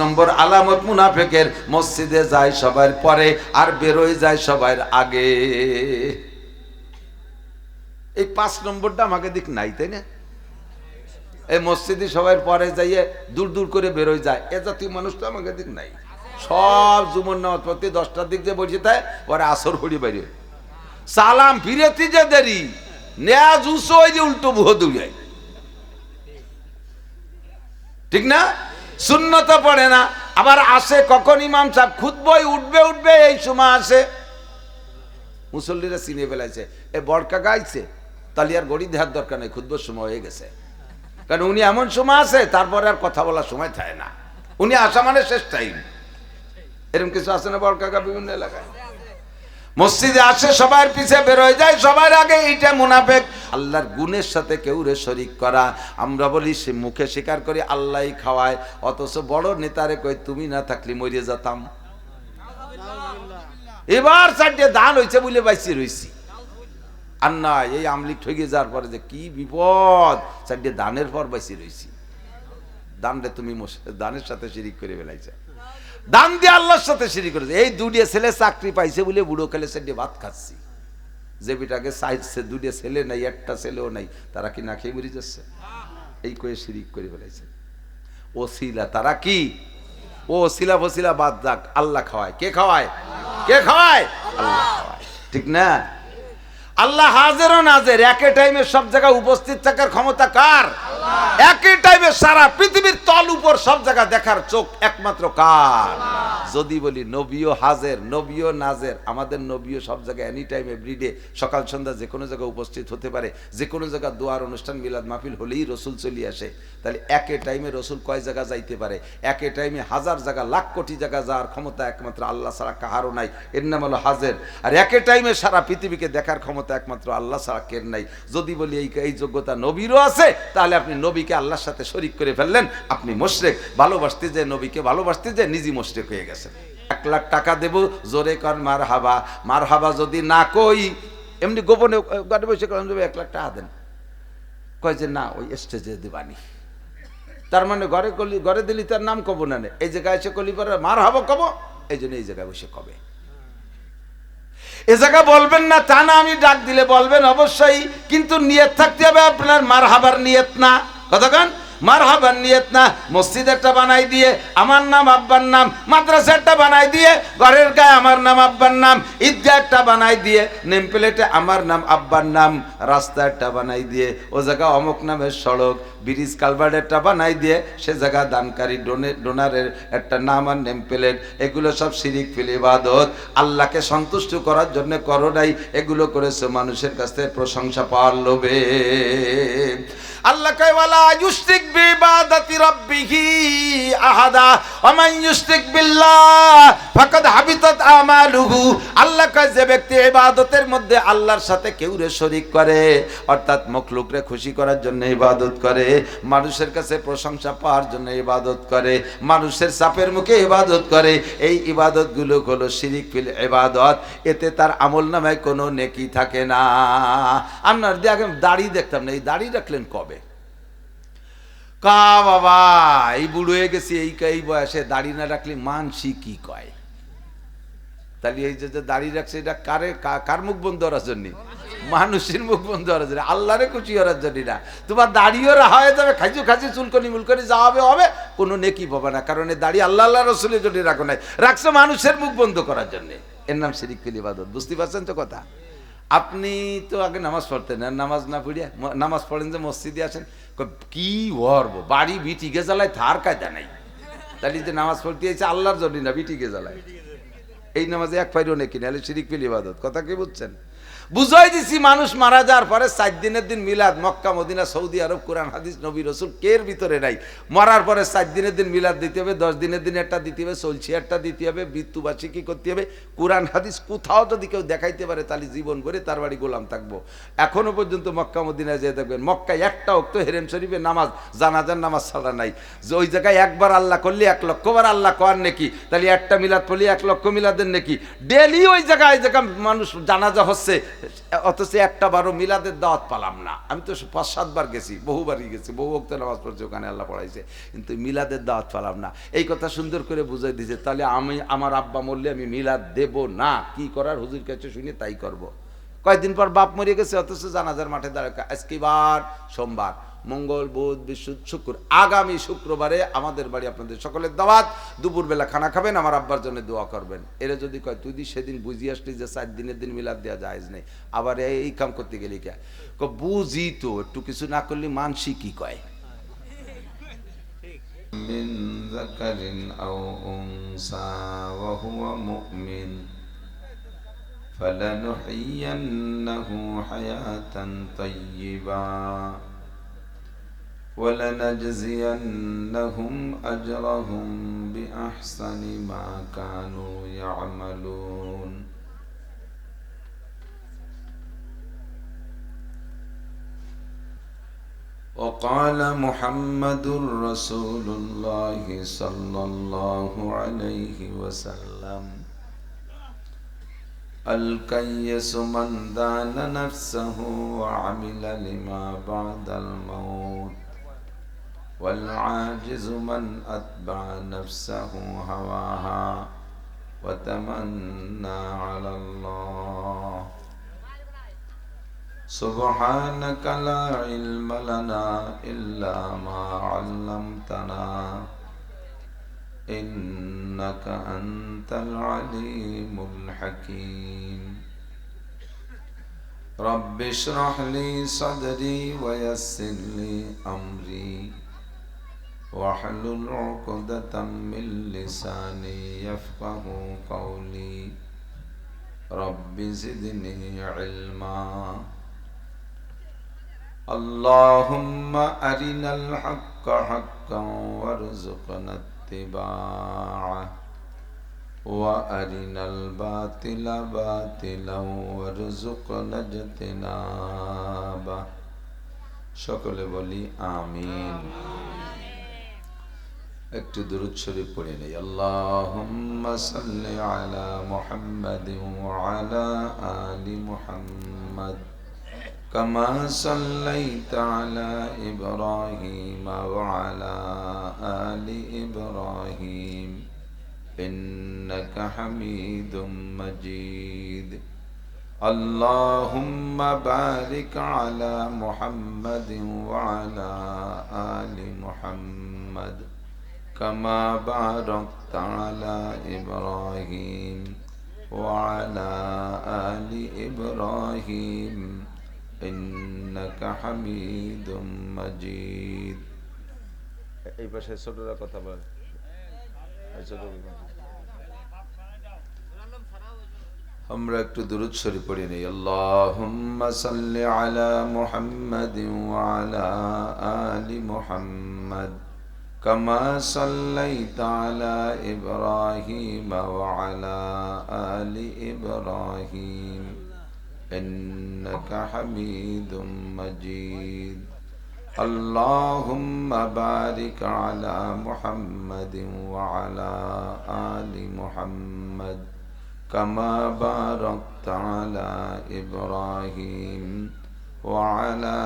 নম্বর আলামত মুনাফিকের, মসজিদে যায় সবার পরে আর বেরোয় যায় সবার আগে। এই 5 নম্বরটা আমাকে দিক নাই, তাই না? এই মসজিদে সবাই পরে যাইয়ে দূর দূর করে বেরোয় যায়, এ জাতীয় মানুষ তো আমাকে দিক নাই। সব জুমন নামাজ প্রতি 10টার দিক যে বসে থাকে, পরে আসর হরি বাইরে সালাম ফিরেতি যে দেরি নেয়াজ উসো ওই যে উল্টো বুহ দুড়াই, ঠিক না? সুন্নত পড়ে না, আবার আসে কখন ইমাম সাহেব খুতবায় উঠবে এই সময় আসে, মুসল্লিরা চিনে ফেলাইছে এ বড়কা গাইছে, তাহলে আর গড়ি দেওয়ার দরকার নেই, খুতবার সময় হয়ে গেছে। কারণ উনি এমন সময় আছে তারপরে আর কথা বলার সময় থাকে না, উনি আসা মানে শেষ টাইম। এরকম কিছু আছে না বড় কাকা বিভিন্ন এলাকায়? মসজিদে আসে সবার পিছে বেরোয় যায় সবার আগে, এইটা মুনাফিক। আল্লাহর গুণের সাথে কেউ রে শরীক করা। আমরা বলি সে মুখে স্বীকার করি আল্লাহই খাওয়ায়, অথচ বড় নেতারে কই তুমি না থাকলে মরিয়ে যেতাম। এবার 4টে দান হয়েছে বলে বাইসি রয়েছি, আর না এই আমলিক ঠকে যাওয়ার পরে যে কি বিপদ, 4টে দানের পর বাইসি রয়েছি। দানরে তুমি দানের সাথে শিরিক করে ফেলাইছে, দান দিয়ে আল্লাহর সাথে শিরিক করেছে। এই 2টে ছেলে চাকরি পাইছে বলে বুড়ো খেলে 4টে ভাত খাচ্ছি, যে বিটাকে চাইছে 2টে ছেলে নাই, একটা ছেলেও নাই, তারা কি না খেয়ে মরে যাচ্ছে? এই করে শিরিক করে ফেলাইছে। ওসিলা, তারা কি ও ওসিলা ফসিলা বাদ যাক, আল্লাহ খাওয়ায়। কে খাওয়ায়? কে খাওয়ায়? আল্লাহ খাওয়ায়, ঠিক না? আল্লাহ হাজের ও নাজের, একই টাইমে সব জায়গায় উপস্থিত থাকার ক্ষমতা কার? একই টাইমে সারা পৃথিবীর তল উপর সব জায়গা দেখার চোখ একমাত্র কার? যদি বলি নবীও হাজের, নবীও নাজের, আমাদের নবীও সব জায়গায় এনি টাইম এভরিডে সকাল সন্ধ্যা যে কোনো জায়গায় উপস্থিত হতে পারে, যে কোনো জায়গায় দোয়ার অনুষ্ঠান মিলাদ মাহফিল হলেই রসুল চলে আসে। তাহলে একই টাইমে রসুল কয় জায়গা যাইতে পারে? একই টাইমে 1000 জায়গা, লাখ কোটি জায়গা যাওয়ার ক্ষমতা একমাত্র আল্লাহ ছাড়া কাহারও নাই, এর নাম হলো হাজের। আর একই টাইমে সারা পৃথিবীকে দেখার ক্ষমতা একমাত্র আল্লাহ ছাড়া কের নাই। যদি বলি এই যোগ্যতা নবীরও আছে, তাহলে আপনি নবীকে আল্লাহর সাথে শরীক করে ফেললেন, আপনি মুশরিক। ভালোবাসতে যে নবীকে ভালোবাসতে যে নিজে মুশরিক হয়ে গেছে। 1 লাখ টাকা দেব, জোরে কর মারহাবা। মারহাবা যদি না কই, এমনি গোপনে ঘরে বসে 1 লাখ টাকা দেন, কয় যে না ওই স্টেজে দেবানি, তার মানে ঘরে দিলি তার নাম কব না, এই জায়গায় এসে কলি পরে মারহাবা কব, এই জন্য এই জায়গায় বসে কবে। এ জায়গা বলবেন না তা না, আমি ডাক দিলে বলবেন অবশ্যই, কিন্তু নিয়ত থাকতে হবে আপনার মারহাবার নিয়ত না। কতক্ষণ মারহাবার নিয়ত না। মসজিদ একটা বানাই দিয়ে আমার নাম আব্বার নাম, মাদ্রাসা একটা বানাই দিয়ে ঘরের গায়ে আমার নাম আব্বার নাম, ঈদগাহ একটা বানাই দিয়ে নেম প্লেটে আমার নাম আব্বার নাম, রাস্তা একটা বানাই দিয়ে ও জায়গা অমুক নামের সড়ক, ব্রিজ কালভার্ট একটা বানাই দিয়ে সে জায়গা দানকারী ডোনারের একটা নাম আর নেম প্লেট, এগুলো সব শিরিক ফিল ইবাদত। আল্লাহকে সন্তুষ্ট করার জন্য করো নাই, এগুলো করেছে মানুষের কাছ থেকে প্রশংসা পাওয়ার লোভে। আল্লাহ কয় ওয়ালা ইউশরিক বিইবাদাতি রাব্বিহি আহাদা ওয়া মান ইউশরিক বিল্লাহ ফাকাদ হাবিতাত আমালুহু। আল্লাহ কয় যে ব্যক্তি ইবাদতের মধ্যে আল্লাহর সাথে কেউরে শরীক করে, অর্থাৎ মাখলুকরে খুশি করার জন্য ইবাদত করে, মানুষের কাছে প্রশংসা পাওয়ার জন্য ইবাদত করে, মানুষের চাপের মুখে ইবাদত করে, এই ইবাদতগুলো হলো শিরিক ফিল ইবাদত। এতে তার আমলনামায় কোনো নেকি থাকে না। আপনার দাড়ি দেখতাম না, এই দাড়ি রাখলেন কবে? কা বাবা এই বুড়ো হয়ে গেছি, এই বয়সে দাড়ি না রাখলে মানসি কি কয়? তাহলে এই যে দাড়ি রাখছে এটা কার মুখ বন্ধ হওয়ার জন্য? মানুষের মুখ বন্ধ হওয়ার জন্য, আল্লাহরে খুশি হওয়ার জন্য না। তোমার দাড়িও রাখা হয়ে যাবে, খাঁচি চুলকনি মুলকনি যা হবে কোনো নেকি পাবে না, কারণ এই দাড়ি আল্লাহ রসুলের জন্য রাখো নাই, রাখছে মানুষের মুখ বন্ধ করার জন্য। এর নাম শিরিক ফিল ইবাদত। বুঝতে পারছেন তো কথা? আপনি তো আগে নামাজ পড়তেন, নামাজ না পড়িয়া নামাজ পড়েন যে মসজিদে আসেন, কি করবো বাড়ি বিটিকে জ্বালায় থার কায়দা নাই, তাহলে যে নামাজ পড়তে এসে আল্লাহর জন্য না বিটিকে জ্বালায়, এই নামাজে এক ফাইরও নেই কিনা, শিরিক ফিল ইবাদত। কথা কি বুঝছেন? বুঝাই দিছি, মানুষ মারা যাওয়ার পরে 4 দিনের দিন মিলাদ, মক্কা মদিনা সৌদি আরব কোরআন হাদিস নবী রসুল কের ভিতরে নাই। মরার পরে 4 দিনের দিন মিলাদ দিতে হবে, 10 দিনের দিন একটা দিতে হবে, চলছে একটা দিতে হবে, মৃত্যুবাসী কি করতে হবে। কোরআন হাদিস কোথাও যদি কেউ দেখাইতে পারে তাহলে জীবন ভরে তার বাড়ি গোলাম থাকবো। এখনো পর্যন্ত মক্কা মদিনায় যেয়ে দেখবেন মক্কায় একটা ওয়াক্ত হেরেম শরীফে নামাজ, জানাজার নামাজ ছাড়া নাই। যে ওই জায়গায় একবার আল্লাহ করলে 1 লক্ষবার আল্লাহ কর নেকি, তাহলে একটা মিলাদ পড়লে 1 লক্ষ মিলাদের নেকি। ডেলি ওই জায়গায় মানুষ জানাজা হচ্ছে, অথচ একটা বারও মিলাদের দাওয়াত পালাম না। আমি তো 5-7 বার গেছি, বহুবারই গেছি, বহু ওয়াক্ত নামাজ পড়ছি ওখানে, আল্লাহ পড়াইছে, কিন্তু মিলাদের দাওয়াত পালাম না। এই কথা সুন্দর করে বুঝাই দিয়েছে। তাহলে আমি আমার আব্বা মরলে আমি মিলাদ দেব না, কি করার হুজুর কাছে শুনে তাই করব। কয়েকদিন পর বাপ মরে গেছে, অথচ জানাজার মাঠে দাঁড়ায় আজকে বার সোমবার, মঙ্গল, বুধ, বৃহস্পতি, শুক্র, আগামী শুক্রবারে আমাদের বাড়ি আপনাদের সকলের দাওয়াত, দুপুরবেলা খানা খাবেন, আমার আব্বার জন্য দোয়া করবেন। এরা যদি কয় তুই সেদিন বুঝি আসলি যে 4 দিনের দিন মিলাদ দেওয়া জায়েজ নেই, আবার এই কাম করতে গেলি কে? বুঝি তো, একটু কিছু না করলে মানসি কি কয়। মিন যাকারিন আও উনসা ওয়া হুয়া মুমিন ফালানুহয়িয়ান্নাহু হায়াতান তাইয়্যিবা وَلَنَجْزِيَنَّهُمْ أَجْرَهُمْ بِأَحْسَنِ مَا كَانُوا يَعْمَلُونَ وقال محمد رسول الله صلى الله عليه وسلم الكيس من دان نفسه وعمل لما بعد الموت والعاجز من أتبع نفسه هواها وتمنى على الله سبحانك لا علم لنا إلا ما علمتنا إنك أنت العليم الحكيم رب اشرح لي صدري ويسر لي أمري واحلل عقدة من لساني يفقه قولي رب زدني علما اللهم أرنا الحق حقا وارزقنا اتباعه وأرنا الباطل باطلا وارزقنا اجتنابه সকলে বলি আমিন। একটু দুরূদ শরীফ পড়ে নেই। আল্লাহুম্মা সাল্লি আলা মুহাম্মাদিন ওয়া আলা আলি মুহাম্মাদ কামা সাল্লাইতা আলা ইব্রাহিম ওয়া আলা আলি ইব্রাহিম ইন্নাকা হামিদুম মাজিদ। আল্লাহুম্মা বারিক আলা মুহাম্মাদিন ওয়া আলা আলি মুহাম্মাদ كما باركت على إبراهيم وعلى آل إبراهيم إنك حميد مجيد। এই পাশে ছোটরা কথা বলে, আমরা একটু দুরূদ শরীফ পড়ে নেই। আল্লাহুম্মা সাল্লি আলা মুহাম্মাদিন ওয়া আলা আলি মুহাম্মাদ كما صليت على إبراهيم وعلى آل إبراهيم إنك حميد مجيد। اللهم بارك على محمد وعلى آل محمد كما باركت على إبراهيم وعلى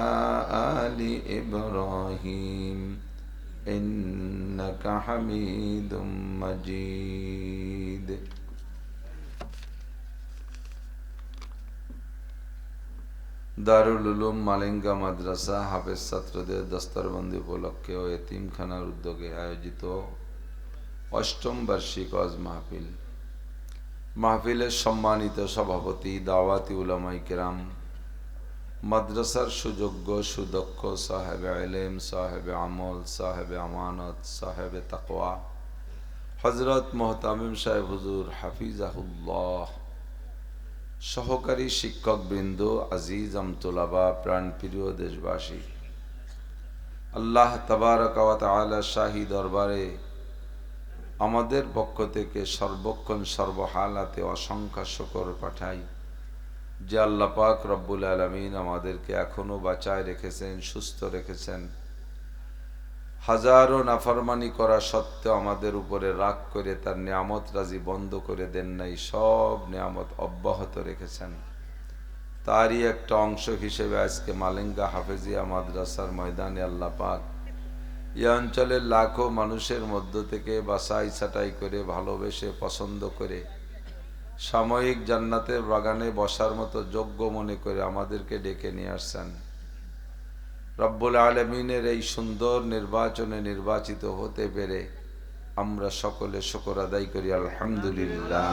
آل إبراهيم إنك حميد مجيد। দারুল উলুম মালিঙ্গা মাদ্রাসা হাফেজ ছাত্রদের দস্তরবন্দি উপলক্ষে ও এতিমখানার উদ্যোগে আয়োজিত ৮ম বার্ষিক ওয়াজ মাহফিল। মাহফিলের সম্মানিত সভাপতি দাওয়াতি উলামায়ে কেরাম, মাদ্রাসার সুযোগ্য সুদক্ষ সাহেবে ইলম, সাহেবে আমল, সাহেবে আমানত, সাহেবে তাকওয়া হযরত মুহতামিম সাহেব হুজুর হাফিজাহুল্লাহ, সহকারী শিক্ষক বৃন্দ, আজিজ আমতুলাবা, প্রাণপ্রিয় দেশবাসী, আল্লাহ তাবারক ওয়া তাআলা শাহী দরবারে আমাদের পক্ষ থেকে সর্বক্ষণ সর্বহালাতে অসংখ্য শুকর পাঠাই যে আল্লাহ পাক রব্বুল আলামিন আমাদেরকে এখনো বাঁচায় রেখেছেন, সুস্থ রেখেছেন। হাজারো নাফরমানি করা সত্ত্বেও আমাদের উপরে রাগ করে তার নিয়ামত রাজি বন্ধ করে দেন নাই, সব নিয়ামত অব্যাহত রেখেছেন। তারই একটা অংশ হিসেবে আজকে মালেঙ্গা হাফেজিয়া মাদ্রাসার ময়দানে আল্লাহ পাক এই অঞ্চলের লাখো মানুষের মধ্য থেকে বাছাই ছাঁটাই করে ভালোবেসে পছন্দ করে সাময়িক জান্নাতের বাগানে বসার মতো যোগ্য মনে করে আমাদেরকে ডেকে নিয়ে আসছেন। রব্বুল আলামিনের এই সুন্দর নির্বাচনে নির্বাচিত হতে পেরে আমরা সকলে শুকর আদায় করি আলহামদুলিল্লাহ।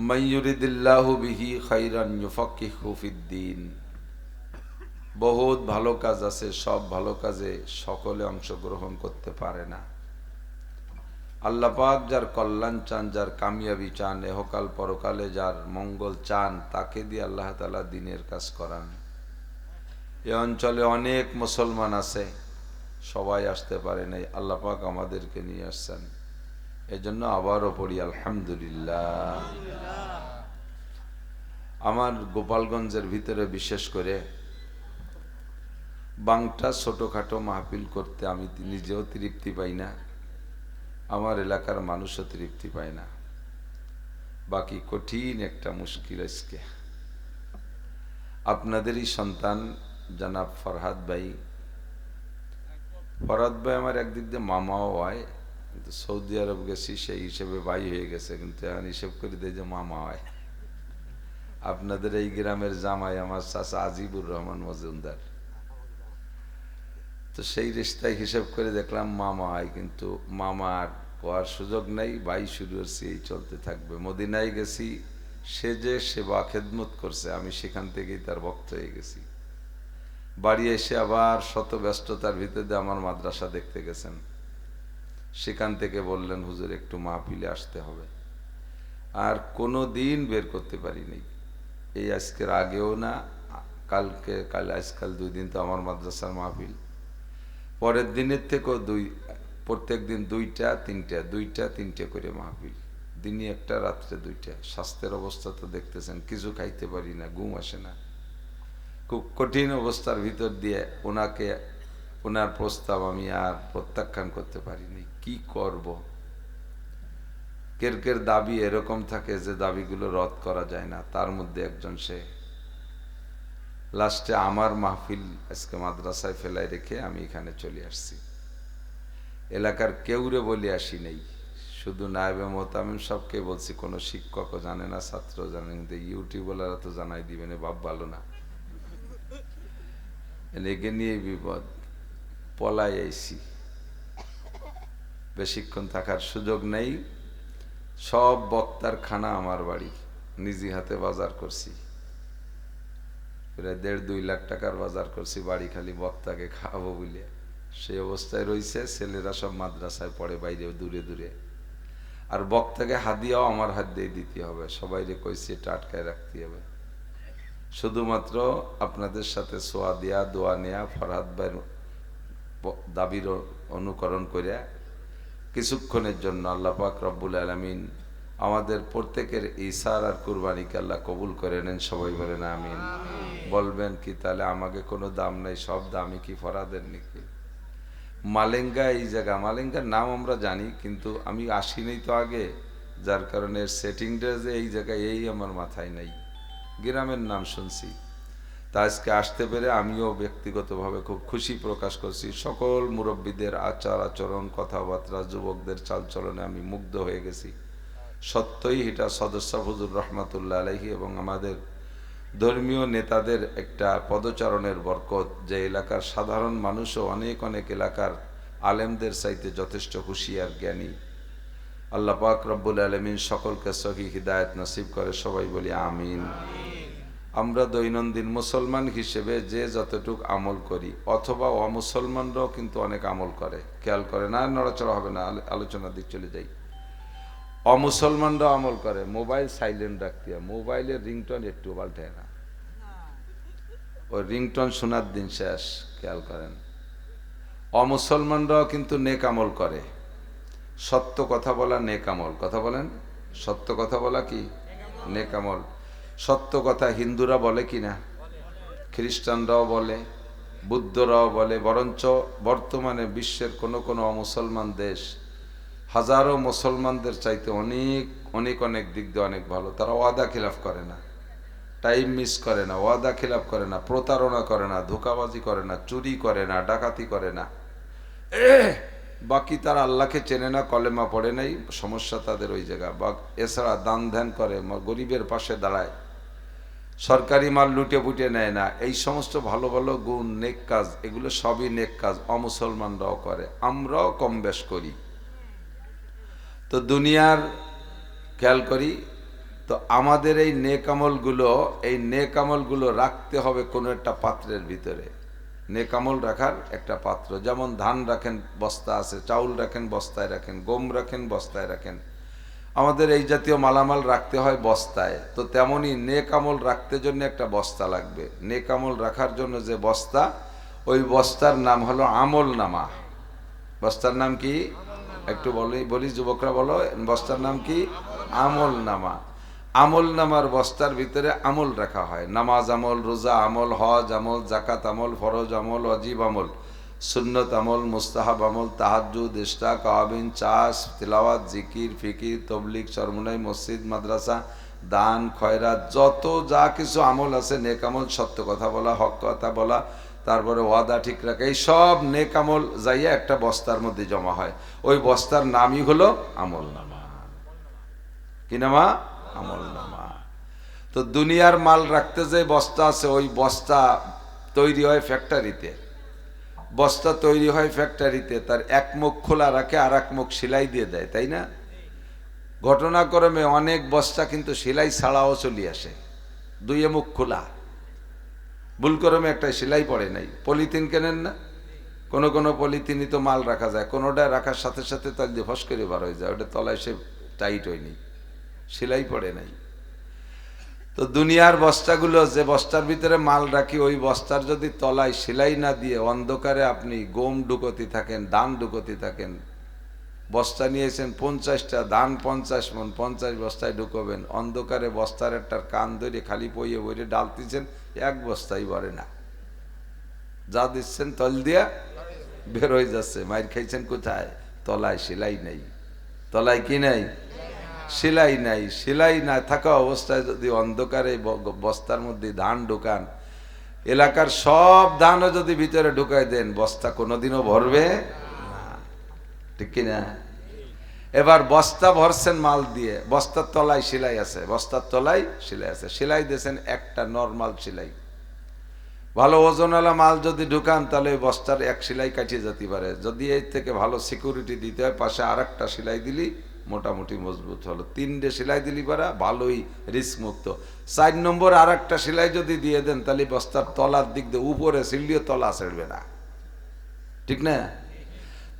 মান ইউরিদিল্লাহু বিহি খাইরান ইউফাক্কিহু ফিদ্দীন। বহুত ভালো কাজ আছে, সব ভালো কাজে সকলে অংশগ্রহণ করতে পারে না। আল্লাহ পাক যার কল্যাণ চান, যার কামিয়াবি চান, এহকাল পরকালে যার মঙ্গল চান, তাকে দিয়ে আল্লাহ তাআলা দ্বীনের কাজ করান। এই অঞ্চলে অনেক মুসলমান আছে, সবাই আসতে পারে নাই, আল্লাহ পাক আমাদেরকে নিয়ে আসছেন। এজন্য আবারও পড়ি আলহামদুলিল্লাহ। আমার গোপালগঞ্জের ভিতরে বিশেষ করে বাংটা ছোটখাটো মাহফিল করতে আমি নিজেও তৃপ্তি পাই না, আমার এলাকার মানুষও তৃপ্তি পায় না। বাকি কঠিন একটা মুশকিল আজকে। আপনাদেরই সন্তান জনাব ফরহাদ ভাই আমার একদিক দিয়ে মামাও হয়, কিন্তু সৌদি আরব গেছি সেই হিসেবে ভাই হয়ে গেছে, কিন্তু এখন হিসেব করে দেয় যে মামা হয়। আপনাদের এই গ্রামের জামাই আমার চাচা আজিবুর রহমান মজুমদার, তো সেই রিশতায় হিসেব করে দেখলাম মামা হয়, কিন্তু মামার হওয়ার সুযোগ নেই, ভাই শুরু হচ্ছে, এই চলতে থাকবে। মদিনায় গেছি, সে যে সেবা খেদমত করছে, আমি সেখান থেকেই তার ভক্ত হয়ে গেছি। বাড়ি এসে আবার শত ব্যস্ততার ভিতরে আমার মাদ্রাসা দেখতে গেছেন, সেখান থেকে বললেন হুজুর একটু মাহফিলে আসতে হবে, আর কোনো দিন বের করতে পারিনি। এই আজকের আগেও না, আজকাল 2 দিন তো আমার মাদ্রাসার মাহফিল, পরের দিনের থেকেও প্রত্যেক দিন 2টা-3টে করে মাহফিল, দিনে একটা রাত্রে 2টা। স্বাস্থ্যের অবস্থা তো দেখতেছেন, কিছু খাইতে পারি না, ঘুম আসে না, খুব কঠিন অবস্থার ভিতর দিয়ে ওনার প্রস্তাব আমি আর প্রত্যাখ্যান করতে পারিনি। কি করব? কের দাবি এরকম থাকে যে দাবিগুলো রদ করা যায় না, তার মধ্যে একজন সে। লাস্টে আমার মাহফিল আজকে মাদ্রাসায় ফেলায় রেখে আমি এখানে চলে আসছি। এলাকার কেউরে বলে আসি নেই, শুধু নায়েবে মোহতামিম সবকে বলছি, কোনো শিক্ষকও জানে না, ছাত্র জানে, কিন্তু ইউটিউবাররা তো জানাই দিবেন, বাপ ভালো না, একে নিয়ে বিপদ। পলাই আইছি, বেশিক্ষণ থাকার সুযোগ নেই। সব বক্তার খানা আমার বাড়ি, নিজে হাতে বাজার করছি, প্রায় 1.5-2 লাখ টাকার বাজার করছি বাড়ি, খালি বক্তাকে খাওয়াবো বলে। সেই অবস্থায় রয়েছে, ছেলেরা সব মাদ্রাসায় পড়ে বাইরে দূরে দূরে, আর বক্তাকে হাদিয়াও আমার হাত দিয়ে দিতে হবে, সবাই রে কইছে এটা আটকায় রাখতে হবে। শুধুমাত্র আপনাদের সাথে সোয়া দেয়া, দোয়া নেয়া, ফরহাদ ভাইয়ের দাবির অনুকরণ করে কিছুক্ষণের জন্য আল্লাহ পাক রব্বুল আলামিন আমাদের প্রত্যেকের ইসার আর কুরবানিকে আল্লাহ কবুল করে নেন, সবাই বলেন আমিন। বলবেন কি তাহলে আমাকে কোনো দাম নাই, সব দামই কি ফরহাদের নাকি? মালেঙ্গা এই জায়গা, মালেঙ্গার নাম আমরা জানি, কিন্তু আমি আসিনি তো আগে, যার কারণে সেটিংটা যে এই জায়গায় এই আমার মাথায় নাই। গ্রামের নাম শুনছি, তা আজকে আসতে পেরে আমিও ব্যক্তিগতভাবে খুব খুশি প্রকাশ করছি। সকল মুরব্বীদের আচার আচরণ, কথাবার্তা, যুবকদের চালচলনে আমি মুগ্ধ হয়ে গেছি। সত্যই এটা সদস্য হুজুর রহমাতুল্লাহ আলাইহি এবং আমাদের ধর্মীয় নেতাদের একটা পদচারণের বরকত, যে এলাকার সাধারণ মানুষও অনেক এলাকার আলেমদের চাইতে যথেষ্ট হুঁশিয়ার জ্ঞানী। আল্লাহ পাক রব্বুল আলামিন সকলকে সহি হিদায়াত নসিব করে, সবাই বলি আমিন। আমরা দৈনন্দিন মুসলমান হিসেবে যে যতটুক আমল করি, অথবা অমুসলমানরাও কিন্তু অনেক আমল করে, খেয়াল করে না, নড়াচড়া হবে না, আলোচনার দিক চলে যাই। অমুসলমানরাও আমল করে, মোবাইল সাইলেন্ট রাখতে হয়, মোবাইলের রিংটোন একটু পাল্টায় না, ওই রিংটোন শোনার দিন শেষ, খেয়াল করেন। অমুসলমানরাও কিন্তু নেক আমল করে, সত্য কথা বলা নেক আমল, কথা বলেন, সত্য কথা বলা কি নেক আমল। সত্য কথা হিন্দুরা বলে কি না, খ্রিস্টানরাও বলে, বুদ্ধরাও বলে, বরঞ্চ বর্তমানে বিশ্বের কোনো অমুসলমান দেশ হাজারো মুসলমানদের চাইতে অনেক অনেক অনেক দিক দিয়ে অনেক ভালো। তারা ওয়াদা খিলাফ করে না, টাইম মিস করে না, ওয়াদা খিলাফ করে না, প্রতারণা করে না, ধোঁকাবাজি করে না, চুরি করে না, ডাকাতি করে না। বাকি তারা আল্লাহকে চেনে না, কলেমা পড়ে নাই, সমস্যা তাদের ওই জায়গা। বা এছাড়া দান ধ্যান করে, গরিবের পাশে দাঁড়ায়, সরকারি মাল লুটে পুটে নেয় না। এই সমস্ত ভালো ভালো গুণ, নেক কাজ, এগুলো সবই নেক কাজ, অমুসলমানরাও করে, আমরাও কম বেশ করি। তো দুনিয়ার খেয়াল করি, তো আমাদের এই নেক আমলগুলো রাখতে হবে কোনো একটা পাত্রের ভিতরে। নেক আমল রাখার একটা পাত্র, যেমন ধান রাখেন বস্তা আছে, চাউল রাখেন বস্তায় রাখেন, গম রাখেন বস্তায় রাখেন, আমাদের এই জাতীয় মালামাল রাখতে হয় বস্তায়। তো তেমনই নেক আমল রাখতে জন্য একটা বস্তা লাগবে। নেক আমল রাখার জন্য যে বস্তা, ওই বস্তার নাম হলো আমল নামা। বস্তার নাম কি? একটু বলি যুবকরা বলো, বস্তার নাম কি? আমল নামা। আমল নামার বস্তার ভিতরে আমল রাখা হয়, নামাজ আমল, রোজা আমল, হজ আমল, জাকাত আমল, ফরজ আমল, ওয়াজিব আমল, সুন্নত আমল, মুস্তাহাব আমল, তাহাজ্জুদ, ইশরাক, আওয়াবিন, চাষ, তিলাওয়াত, জিকির, ফিকির, তবলিগ, চরমুনাই, মসজিদ, মাদ্রাসা, দান, খয়রাত, যত যা কিছু আমল আছে নেক আমল, সত্য কথা বলা, হক কথা বলা, তারপরে ওয়াদা ঠিক রাখা, এই সব নেক আমল যাইয়া একটা বস্তার মধ্যে জমা হয়। ওই বস্তার নামই হলো আমল নামা। কি নামা? আমল নামা। তো দুনিয়ার মাল রাখতে যে বস্তা আছে, ওই বস্তা তৈরি হয় ফ্যাক্টরিতে। বস্তা তৈরি হয় ফ্যাক্টরিতে, তার এক মুখ খোলা রাখে, আর এক মুখ সেলাই দিয়ে দেয়, তাই না? ঘটনাক্রমে অনেক বস্তা কিন্তু সেলাই ছাড়াও চলে আসে, দুই মুখ খোলা। ভুলক্রমে একটা সেলাই পড়ে নাই। পলিথিন কেনেন না, কোনো কোনো পলিথিনই তো মাল রাখা যায়, কোনোটা রাখার সাথে সাথে তাল দিয়ে ফস করে বার হয়ে যায়, ওটা তলায় সে টাইট হয়নি, সেলাই পড়ে নাই। তো দুনিয়ার বস্তাগুলো, যে বস্তার ভিতরে মাল রাখি, ওই বস্তার যদি তলায় সেলাই না দিয়ে অন্ধকারে আপনি গম ঢুকতে থাকেন, ধান ঢুকতে থাকেন, বস্তা নিয়েছেন 50টা, ধান 50 মণ, 50 বস্তায় ঢুকবেন, অন্ধকারে বস্তার একটা কান ধরে খালি পইয়ে বইরে ডালতেছেন, এক বস্তাই ভরে না, যা দিচ্ছেন তল দিয়া বের হয়ে যাচ্ছে। মাইর খাইছেন কোথায়? তলায় সেলাই নেই। তলায় কি নাই? সেলাই নাই। সেলাই না থাকা অবস্থায় যদি অন্ধকারে বস্তার মধ্যে ধান ঢুকান, এলাকার সব ধানও যদি ভিতরে ঢুকাই দেন, বস্তা কোনোদিনও ভরবে না, ঠিক কিনা? এবার বস্তা ভরছেন মাল দিয়ে, বস্তার তলায় সেলাই আছে, বস্তার তলায় সেলাই আছে, সেলাই দিয়েছেন একটা নর্মাল সেলাই। ভালো ওজনওয়ালা মাল যদি ঢুকান, তাহলে বস্তার এক সেলাই কাটিয়ে যেতে পারে। যদি এর থেকে ভালো সিকিউরিটি দিতে হয়, পাশে আর একটা সেলাই দিলি মোটামুটি মজবুত হলো। 3টে সেলাই দিলি পারা ভালোই রিস্ক মুক্ত। 4 নম্বর আর একটা সেলাই যদি দিয়ে দেন, তাহলে বস্তার তলার দিক দিয়ে উপরে সিলিও তলা ছাড়বে না, ঠিক না?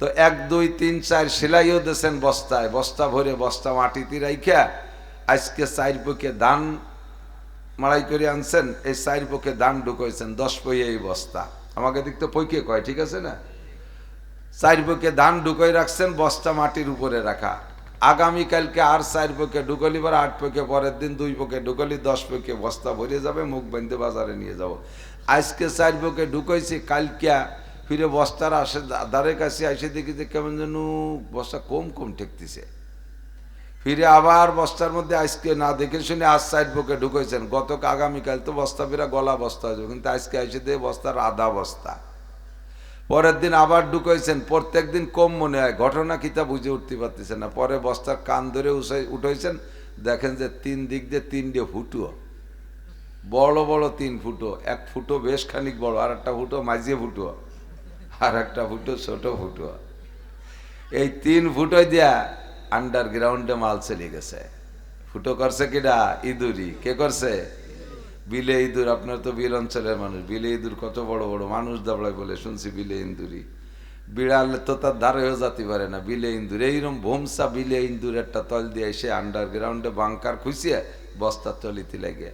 তো 1 2 3 4 সেলাইও দিয়েছেন বস্তায়, বস্তা ভরে, বস্তা মাটিতে রাইখা আজকে 4 পক্ষে ধান মাড়াই করে আনছেন, এই 4 পক্ষে ধান ঢুকাইছেন, 10 পই এই বস্তা। আমাকে দেখতে পইকে কয়, ঠিক আছে না? 4 পক্ষে ধান ঢুকাই রাখছেন, বস্তা মাটির উপরে রাখা। আগামীকালকে আর 4 পক্ষে ঢুকালি, পরে 8 পক্ষে, পরের দিন 2 পক্ষে ঢুকালি, 10 পক্ষে বস্তা ভরে যাবে, মুখ বাঁধতে বাজারে নিয়ে যাব। আজকে 4 পক্ষে ঢুকাইছি, কালকে ফিরে বস্তার আসে দ্বারের কাছে এসে দেখি যে কেমন যেন বস্তা কম কম ঠেকতেছে। ফিরে আবার বস্তার মধ্যে আজকে না দেখে শুনে আজ 4 পক্ষে ঢুকাইছেন, আগামীকাল তো বস্তা ফিরা গলা বস্তা হয়ে যাবে, কিন্তু আজকে এসে দিয়ে বস্তার আধা বস্তা। পরের দিন আবার ঢুকাইছেন, প্রত্যেক দিন কম মনে হয়, ঘটনা কিতা বুঝে উঠতে পারতেছেন না। পরে বস্তার কান ধরে উঠাইছেন, দেখেন যে 3 দিক দিয়ে 3টে ফুটো, বড় বড় 3 ফুটো, এক ফুটো বেশ খানিক বড়, আর একটা ফুটো মাঝিয়ে ফুটো, আর একটা ফুটো ছোট ফুটো। এই 3 ফুটো দিয়া আন্ডারগ্রাউন্ডে মাল চলে গেছে। ফুটো করছে কিডা? ইঁদুরি। কে করছে? বিলে ইঁদুর। আপনার তো বিল অঞ্চলের মানুষ, বিলে ইঁদুর কত বড় বড় মানুষ দাবড়ায় বলে শুনছি, বিলে ইঁদুরি। বিড়াল তো তার ধারে হয়ে যেতে পারে না, বিলে ইঁদুর। এইরকম ভোমসা বিলে ইঁদুর একটা তল দিয়ে এসে আন্ডারগ্রাউন্ডে বাংকার খুঁজিয়ে বস্তার তলিতে লাগে।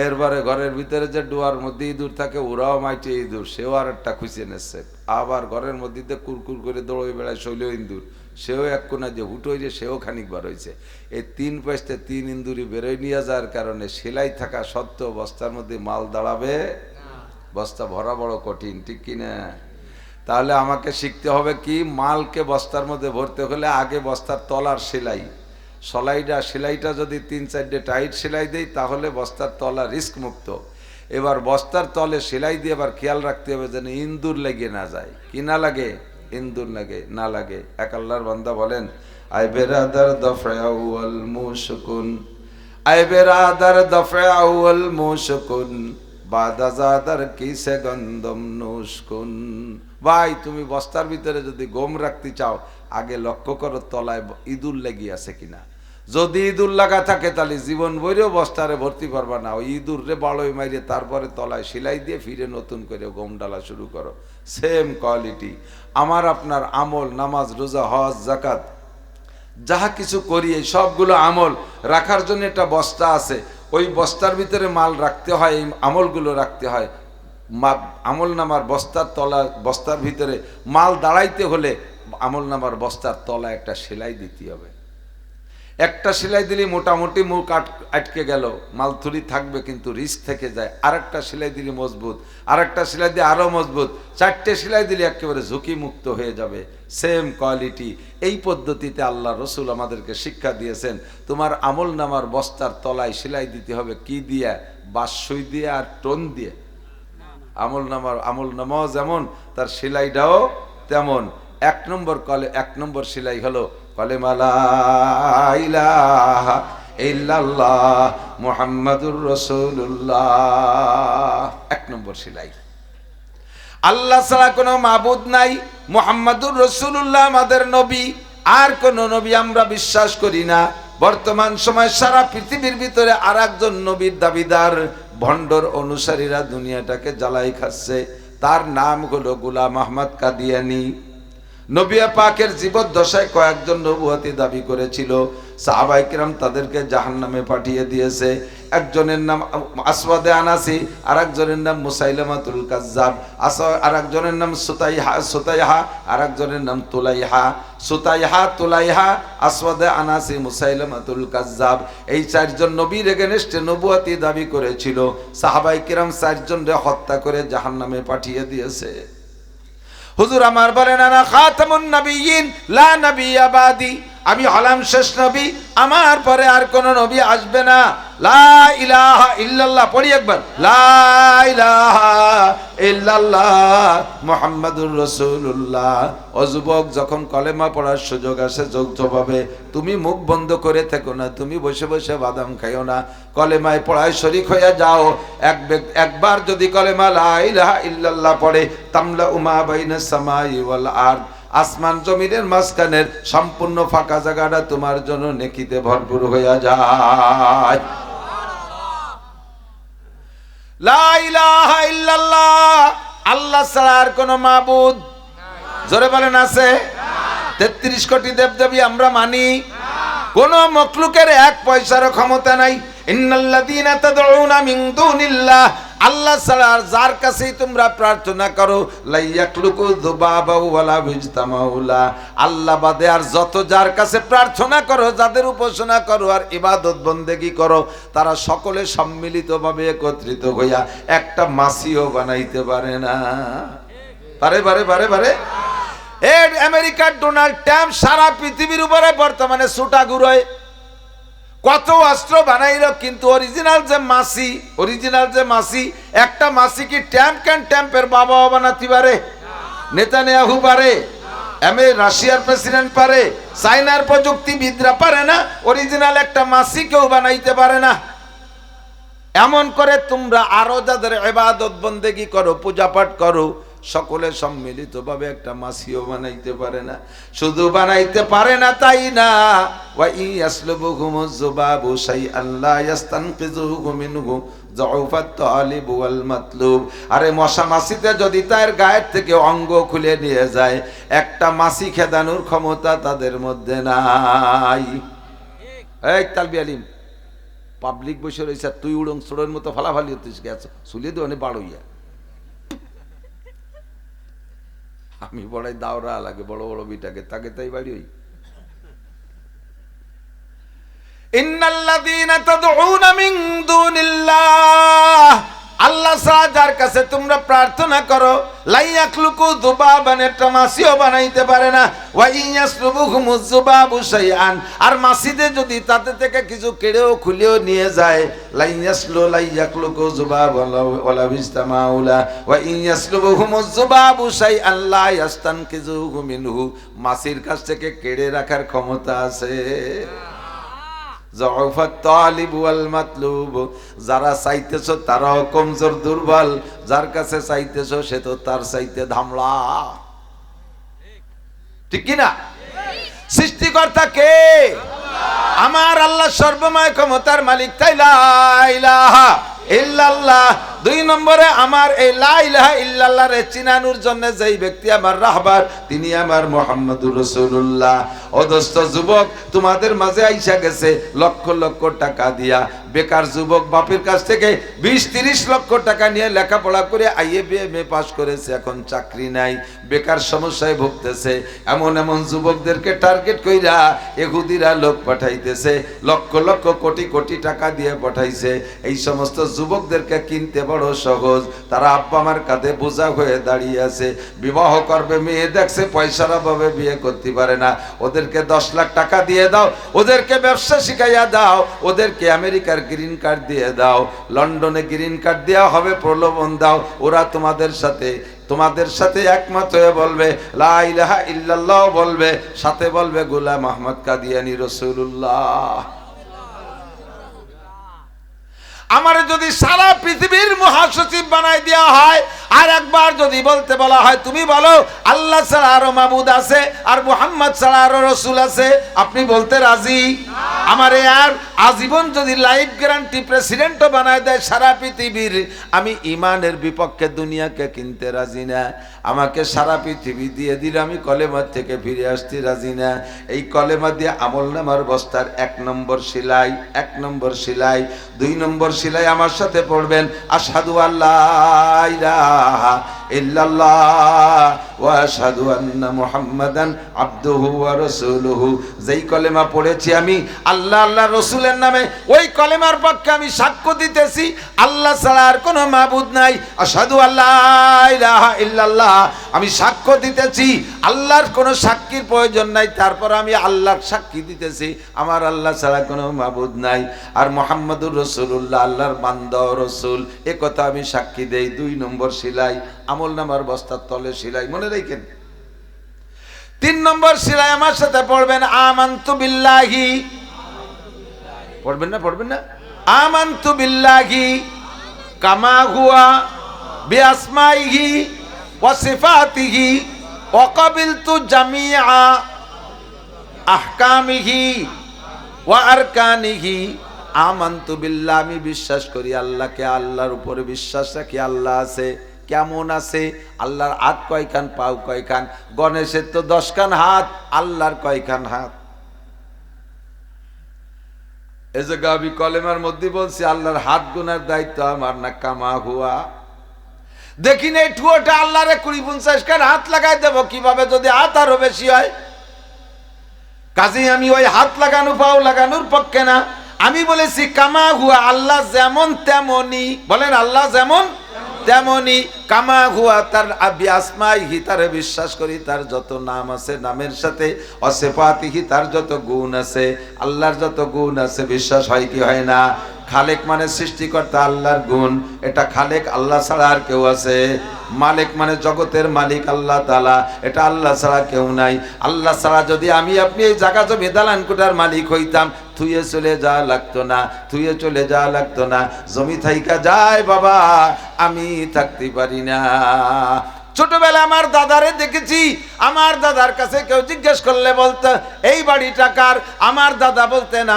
এরপরে ঘরের ভিতরে যে ডোয়ার মধ্যে ইঁদুর থাকে, ওরাও মাইটে ইঁদুর, সেও আর একটা খুঁজিয়ে নেছে। আবার ঘরের মধ্যে কুরকুর করে দৌড়ে বেড়ায় শৈল ইঁদুর, সেও এক কোনা যে হুট হয়েছে, সেও খানিক বার হয়েছে। এই 3 পাশে 3 ইঁদুরি বেরোয় নিয়ে যাওয়ার কারণে সেলাই থাকা সত্ত্বেও বস্তার মধ্যে মাল দাঁড়াবে, বস্তা ভরা বড় কঠিন, ঠিক কিনা? তাহলে আমাকে শিখতে হবে কি, মালকে বস্তার মধ্যে ভরতে হলে আগে বস্তার তলার সেলাইটা যদি 3-4টে টাইট সেলাই দেই তাহলে বস্তার তলা রিস্ক মুক্ত। এবার বস্তার তলে সেলাই দিয়ে আবার খেয়াল রাখতে হবে যেন ইন্দুর লেগে না যায়। কি না লাগে? ইন্দুর না লাগে। এক আল্লাহর বান্দা বলেন, আই বেরাদার দফা আউয়াল মুশকুন, আই বেরাদার দফা আউয়াল মুশকুন, বাদাজাদার কিসে গন্ধম নুশকুন। ভাই তুমি বস্তার ভিতরে যদি গম রাখতে চাও আগে লক্ষ্য করো তলায় ইঁদুর লেগে আছে কিনা। যদি ইঁদুর লাগা থাকে তাহলে জীবন ভরেও বস্তারে ভর্তি পারবা না। ওই ইঁদুর রে বাড়ই মাইরে তারপরে তলায় সেলাই দিয়ে ফিরে নতুন করে গম ডালা শুরু করো। সেম কোয়ালিটি আমার আপনার আমল, নামাজ, রোজা, হজ, যাকাত যাহা কিছু করি এই সবগুলো আমল রাখার জন্য একটা বস্তা আছে। ওই বস্তার ভিতরে মাল রাখতে হয়, এই আমলগুলো রাখতে হয়। আমল নামার বস্তার ভিতরে মাল দাঁড়াইতে হলে আমল নামার বস্তার তলা একটা সেলাই দিতে হবে। একটা সেলাই দিলে মোটামুটি মুখ আটকে গেল, মালথুরি থাকবে কিন্তু রিস্ক থেকে যায়। আরেকটা সেলাই দিলে মজবুত, আরেকটা সেলাই দিয়ে আরো মজবুত, 4টে সেলাই দিলে একেবারে ঝুঁকি মুক্ত হয়ে যাবে। সেম কোয়ালিটি এই পদ্ধতিতে আল্লাহ রসুল আমাদেরকে শিক্ষা দিয়েছেন। তোমার আমল নামার বস্তার তলায় সেলাই দিতে হবে কি দিয়ে? বাঁশসুই দিয়ে আর টোন দিয়ে। আমল নামাও যেমন তার সেলাইটাও তেমন। এক নম্বর সেলাই হলো কালেমা লা ইলাহা ইল্লাল্লাহ মুহাম্মাদুর রাসূলুল্লাহ। 1 নম্বর সেলাই। আল্লাহ ছাড়া কোনো মাবুদ নাই, মুহাম্মাদুর রাসূলুল্লাহ আমাদের নবী, আর কোন নবী আমরা বিশ্বাস করি না। বর্তমান সময় সারা পৃথিবীর ভিতরে আর একজন নবীর দাবিদার ভণ্ডর অনুসারীরা দুনিয়াটাকে জ্বালাই খাচ্ছে। তার নাম হলো গোলাম আহমদ কাদিয়ানী। নবী পাকের জীবদ্দশায় কয়েকজন নবুয়তি দাবি করেছিল, সাহাবায়ে কেরাম তাদেরকে জাহান্নামে পাঠিয়ে দিয়েছে। একজনের নাম আসওয়াদে আনাসি, আর একজনের নাম মুসাইলামাতুল কাজ্জাব, আর একজনের নাম সুতাইহা, আর একজনের নাম তুলাইহা, আসওয়াদে আনাসি, মুসাইলামাতুল কাজ্জাব। এই 4জন নবীর এগেনস্টে নবুয়তি দাবি করেছিল। সাহাবায়ে কেরাম 4জনকে হত্যা করে জাহান্নামে পাঠিয়ে দিয়েছে। হুজুর আমার বলেন, আনা খাতামুন নবিয়্যিন লা নবিয়্যা বাদি, আমি হলাম শেষ নবী, আমার পরে আর কোন নবী আসবে না। লা ইলাহা ইল্লাল্লাহ পড়ি একবার, লা ইলাহা ইল্লাল্লাহ মুহাম্মাদুর রাসূলুল্লাহ। ও যুবক, যখন কলেমা পড়ার সুযোগ আসে যৌথভাবে, তুমি মুখ বন্ধ করে থেকো না, তুমি বসে বসে বাদাম খাইও না, কলেমায় পড়ায় শরীক হয়ে যাও। একবার যদি কলেমা লা ইলাহা ইল্লাল্লাহ পড়ে, তামলা উমা বাইনাস সামাই ওয়াল আরদ, আসমান জমিনের মাঝখানের সম্পূর্ণ ফাঁকা জায়গাটা তোমার জন্য নেকিতে ভরপুর হয়ে যায়। লা ইলাহা ইল্লাল্লাহ, আল্লাহ ছাড়া আর কোন মাবুদ, জোরে বলেন, আছে? 33 কোটি দেবদেবী আমরা মানি, কোন মখলুকের 1 পয়সারও ক্ষমতা নাই। ইন্নাল্লাযীনা তাদউনা মিন দুনিল্লাহ, আল্লাহ ছাড়া যার কাছেই তোমরা প্রার্থনা করো, লাইয়াকলুকু যুবাবা ওয়ালা বিজতামাউলা, আল্লাহ বাদে আর যত যার কাছে প্রার্থনা করো, যাদের উপাসনা করো আর ইবাদত বন্দেগী করো, তারা সকলে সম্মিলিতভাবে একত্রিত হইয়া একটা মাছিও বানাইতে পারে না। পারে আমেরিকার ডোনাল্ড ট্রাম্প সারা পৃথিবীর উপরে বর্তমানে ছুটা ঘুরোয়, কত অস্ত্র বানাইল, কিন্তু অরিজিনাল যে মাসি, একটা মাসি কি ট্যাম্পের বাবা বানাতে পারে? নেতানিয়াহু পারে? রাশিয়ার প্রেসিডেন্ট পারে? চায়নার প্রযুক্তিবিদরা পারে না? অরিজিনাল একটা মাসি কেউ বানাইতে পারে না। এমন করে তোমরা আরো যাদের ইবাদত বন্দেগী করো, পূজা পাঠ করো, সকলে সম্মিলিতভাবে একটা মাসিও বানাইতে পারে না। শুধু বানাইতে পারে না তাই না, ওয়া ইয়াসলুবুহুমুজ যুবাবু শাইআন লা ইস্তানকিযুহু মিনহু যউফাত তালিব ওয়াল মাতলুব। আরে মশা মাছিতে যদি তার গায়ের থেকে অঙ্গ খুলে নিয়ে যায়, একটা মাছি খেদানোর ক্ষমতা তাদের মধ্যে নাই। এই তালবি আলিম, পাবলিক বসে রয়েছে, তুই উড়ং ছোড়ের মতো ফালাফালি হতিস, গেছ চুলিয়ে দেওয়ানে বাড়ইয়া। আমি বড়াই দাওরা লাগে বড় বড় বিটাকে, তাকে তাই বাড়ি হই। ইন্নাল্লাযীনা তাদউনা মিন দুনিল্লাহ, আল্লাহ ছাড়া যার কাছে তোমরা প্রার্থনা করো, লা ইয়াখলুকু যুবাবান, একটা মাছিও বানাইতে পারে না। ওয়া ইয়াসলুবুহুমুয যুবাবু শাইআন, আর মাছিতে যদি তাতে থেকে কিছু কেড়েও খুলেও নিয়ে যায়, লা ইয়াখলুকু যুবাবান ওয়ালা বিস্তামাউলা ওয়া ইয়াসলুবুহুমুয যুবাবু শাইআন লা ইয়াস্তানকিযুহু মিনহু, মাছির কাছ থেকে কেড়ে রাখার ক্ষমতা আছে। যউফাত তালিব ওয়াল মাতলুব, যারা চাইতেছো তারাও কমজোর দুর্বল, যার কাছে চাইতেছো সে তো তার চাইতে ধামলা। ঠিক কি না? সৃষ্টিকর্তা কে? আমার আল্লাহ সর্বময় ক্ষমতার মালিক, তাই লা ইলাহা ইল্লাল্লাহ। 2 নম্বরে আমার এই লা ইলাহা ইল্লাল্লাহ রে চিনানোর জন্য যেই ব্যক্তি আমার রাহবার, তিনি আমার মুহাম্মদুর রাসূলুল্লাহ। ও দোস্ত যুবক, তোমাদের মাঝে আইসা গেছে লক্ষ লক্ষ টাকা দিয়া বেকার যুবক, বাপের কাছ থেকে 20-30 লক্ষ টাকা নিয়ে লেখাপড়া করে IABM পাস করেছে, এখন চাকরি নাই, বেকার সমস্যায় ভুগতেছে। এমন এমন যুবকদেরকে টার্গেট কইরা ইহুদিরা লোক পাঠাইতেছে, লক্ষ লক্ষ কোটি কোটি টাকা দিয়ে পাঠাইছে। এই সমস্ত যুবকদেরকে কিনতে বড় সহজ, তারা আব্বা আমার কাঁধে বোঝা হয়ে দাঁড়িয়ে আছে। বিবাহ করবে, মেয়ে দেখছে পয়সার অভাবে বিয়ে করতে পারে না, ওদেরকে 10 লাখ টাকা দিয়ে দাও, ওদেরকে ব্যবসা শিখাইয়া দাও, ওদেরকে আমেরিকার গ্রিন কার্ড দিয়ে দাও, লন্ডনে গ্রিন কার্ড দেওয়া হবে, প্রলোভন দাও, ওরা তোমাদের সাথে একমত হয়ে বলবে লা ইলাহা ইল্লাল্লাহ, বলবে সাথে বলবে গোলাম আহমদ কাদিয়ানী রাসূলুল্লাহ। আমার যদি সারা পৃথিবীর মহাসচিব বানাই দেওয়া হয়, আর একবার যদি বলতে বলা হয় তুমি বলো আল্লাহ ছাড়া আরো মাবুদ আছে আর মুহাম্মদ ছাড়া আরো রাসূল আছে, আপনি বলতে রাজি? আমারে আর আজীবন যদি লাইফ গ্যারান্টি প্রেসিডেন্টও বানায় দেয় সারা পৃথিবীর, আমি ইমানের বিপক্ষে দুনিয়াকে কিনতে রাজি না। আমাকে সারা পৃথিবী দিয়ে দিলে আমি কলেমার থেকে ফিরে আসতে রাজি না। এই কলেমা দিয়ে আমলনামার বস্তার 1 নম্বর সেলাই, 1 নম্বর সেলাই, 2 নম্বর সেলাই আমার সাথে পড়বেন আশহাদু আল্লা ইলাহা ইল্লাল্লাহ ওয়া আশহাদু আন্না মুহাম্মাদান আবদুহু ওয়া রাসূলুহু। যেই কলেমা পড়েছি আমি আল্লাহ আল্লাহ রাসূলের নামে, ওই কলেমার পক্ষে আমি সাক্ষ্য দিতেছি আল্লাহ ছাড়া আর কোনো মাবুদ নাই। আশহাদু আল্লা ইলাহা ইল্লাল্লাহ, আমি সাক্ষ্য দিতেছি আল্লাহর কোনো সাক্ষীর প্রয়োজন নাই, তারপর আমি আল্লাহর সাক্ষী দিতেছি আমার আল্লাহ ছাড়া কোনো মাবুদ নাই, আর মুহাম্মাদুর রাসূলুল্লাহ আল্লাহর বান্দা ও রাসূল, এ কথা আমি সাক্ষী দেই। 2 নম্বর সেলাই, আমলনামার বস্তার তলে সেলাই, মনে রাখেন। 3 নম্বর সেলাই আমার সাথে পড়বেন আমানতু বিল্লাহি, পড়বেন না? আমানতু বিল্লাহি কামা হুয়া বিআসমাইহি ওয়া সিফাতিহি ওয়া ক্বাবিলতু জামিআ আহকামিহি ওয়া আরকানিহি। আমানতু বিল্লাহ, আমি বিশ্বাস করি আল্লাহকে, আল্লাহর উপরে বিশ্বাস রাখি আল্লাহ আছে। কেমন আছে? আল্লাহর হাত কয়খান, পাও কয়খান? গণেশের তো 10 খান হাত, আল্লাহর কয়খান হাত? এই যে আমি কলেমার মধ্যে বলছি আল্লাহর হাত গুনার দায়িত্ব আমার না। কামা হুয়া, দেখি না এই ঠুয়োটা আল্লাহরে 20-50 খান হাত লাগাই দেব কিভাবে যদি হাত আরো বেশি হয়? কাজেই আমি ওই হাত লাগানো পাও লাগানোর পক্ষে না। আমি বলেছি কামা হুয়া, আল্লাহ যেমন তেমনি, বলেন আল্লাহ যেমন তেমনি। কামা হুয়া, তার বিআসমাইহি, তারে বিশ্বাস করি তার যত নাম আছে নামের সাথে, অসিফাতিহি, তার যত গুণ আছে, আল্লাহর যত গুণ আছে বিশ্বাস হয় কি হয় না? খালেক মানে সৃষ্টিকর্তা, আল্লাহর গুণ, এটা খালেক আল্লাহ ছাড়া আর কেউ আছে? মালিক মানে জগতের মালিক আল্লাহ তাআলা, এটা আল্লাহ ছাড়া কেউ নাই। আল্লাহ ছাড়া যদি আমি আপনি এই জায়গা জমি দালান কোঠার মালিক হইতাম, থুয়ে চলে যাওয়া লাগতো না, জমি থাইকা যায় বাবা, আমি থাকতে পারি না। ছোটবেলা আমার দাদারে দেখেছি, আমার দাদার কাছে কেউ জিজ্ঞেস করলে বলতো এই বাড়িটা কার? আমার দাদা বলতেন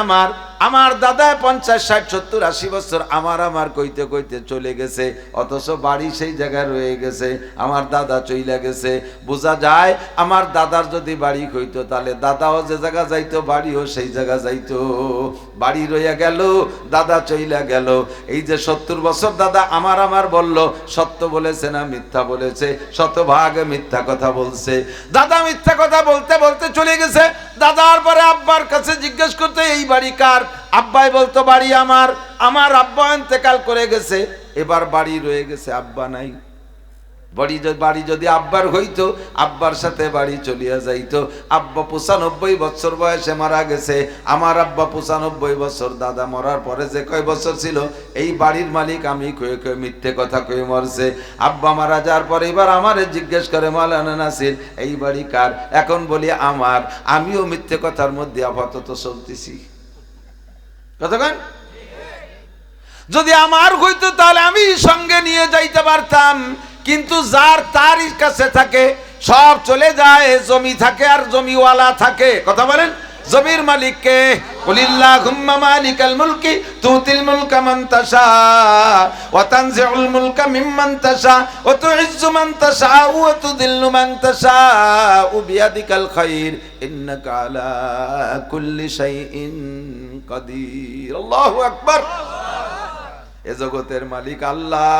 আমার দাদা 50, 60, 70, 80 বছর আমার কইতে কইতে চলে গেছে, অথচ বাড়ি সেই জায়গায় রয়ে গেছে, আমার দাদা চইলা গেছে। বোঝা যায় আমার দাদার যদি বাড়ি হইতো তাহলে দাদাও যে জায়গা যাইতো বাড়িও সেই জায়গা যাইতো। বাড়ি রইয়া গেল, দাদা চইলা গেল। এই যে 70 বছর দাদা আমার বলল, সত্য বলেছে না মিথ্যা বলেছে? শতভাগ মিথ্যা কথা বলছে। দাদা মিথ্যা কথা বলতে বলতে চলে গেছে। দাদার পরে আব্বার কাছে জিজ্ঞেস করতে এই বাড়ি কার? আব্বাই বলতো বাড়ি আমার আব্বা ইন্তেকাল করে গেছে। এবার বাড়ি রয়ে গেছে, আব্বা নাই। বাড়ি যদি আব্বার হইতো, আব্বার সাথে বাড়ি চলিয়া যাইতো। আব্বা 95 বছর বয়সে মারা গেছে, আমার আব্বা 95 বছর। দাদা মরার পরে যে কয় বছর ছিল, এই বাড়ির মালিক আমি কয়ে কয়ে মিথ্যে কথা কয়ে মরছে। আব্বা মারা যাওয়ার পরে এবার আমারে জিজ্ঞেস করে, মাওলানা নাসির এই বাড়ি কার? এখন বলি আমার। আমিও মিথ্যে কথার মধ্যে আপাতত চলতেছি। কতক্ষণ? যদি আমার হইতো তাহলে আমি সঙ্গে নিয়ে যাইতে পারতাম, কিন্তু যার তার কাছে থাকে, সব চলে যায়। জমি থাকে আর জমিওয়ালা থাকে। কথা বলেন, জমির মালিক কে? কুলিল্লাহুম্মা মালিকাল মুলকি তুতিল মুলকা মান তাশা ওয়া তানজিউল মুলকা মিম্মান তাশা ওয়া তুইজ্জু মান তাশা ওয়া তুযিল্লু মান তাশা বিয়াদিকাল খায়র ইন্নাকা আলা কুল্লি শাইইন কাদির। আল্লাহু আকবার। এ জগতের মালিক আল্লাহ।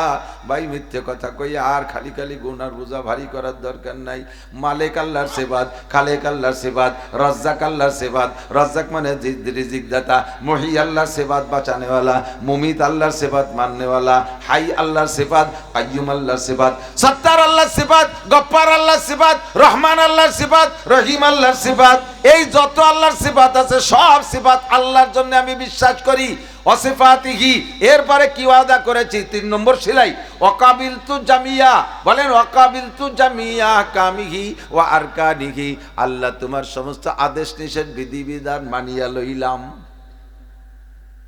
ভাই মিথ্যে কথা কই আর খালি খালি গুনার বোঝা ভারী করার দরকার নাই। মালিক আল্লাহর সেবাত, খালেক আল্লাহর সেবাত, রাজ্জাক আল্লাহর সেবাত। রাজ্জাক মানে রিজিক দাতা। মুহি আল্লাহর সেবাত, বাঁচানেওয়ালা। মুমিত আল্লাহর সেবাত, মাননেওয়ালা। হাই আল্লাহর সেবাত, কাইয়ুম আল্লাহর সেবাত। সত্তার আল্লাহর সেবাত, গফফার আল্লাহর সেবাত, রহমান আল্লাহর সেবাত, রহিম আল্লাহর সেবাত। এই যত আল্লাহর সেবাত আছে, সব সেবাত আল্লাহর জন্য আমি বিশ্বাস করি। ওয়াসিফাতিহি, এরপরে কি ওয়াদা করেছি? 3 নম্বর সেলাই। ওয়াকাবিলতু জামিয়া, বলেন ওয়াকাবিলতু জামিয়া কামিহি ওয়া আরকানিহি। আল্লাহ তোমার সমস্ত আদেশ নিষেধ বিধিবিধান মানিয়া লইলাম।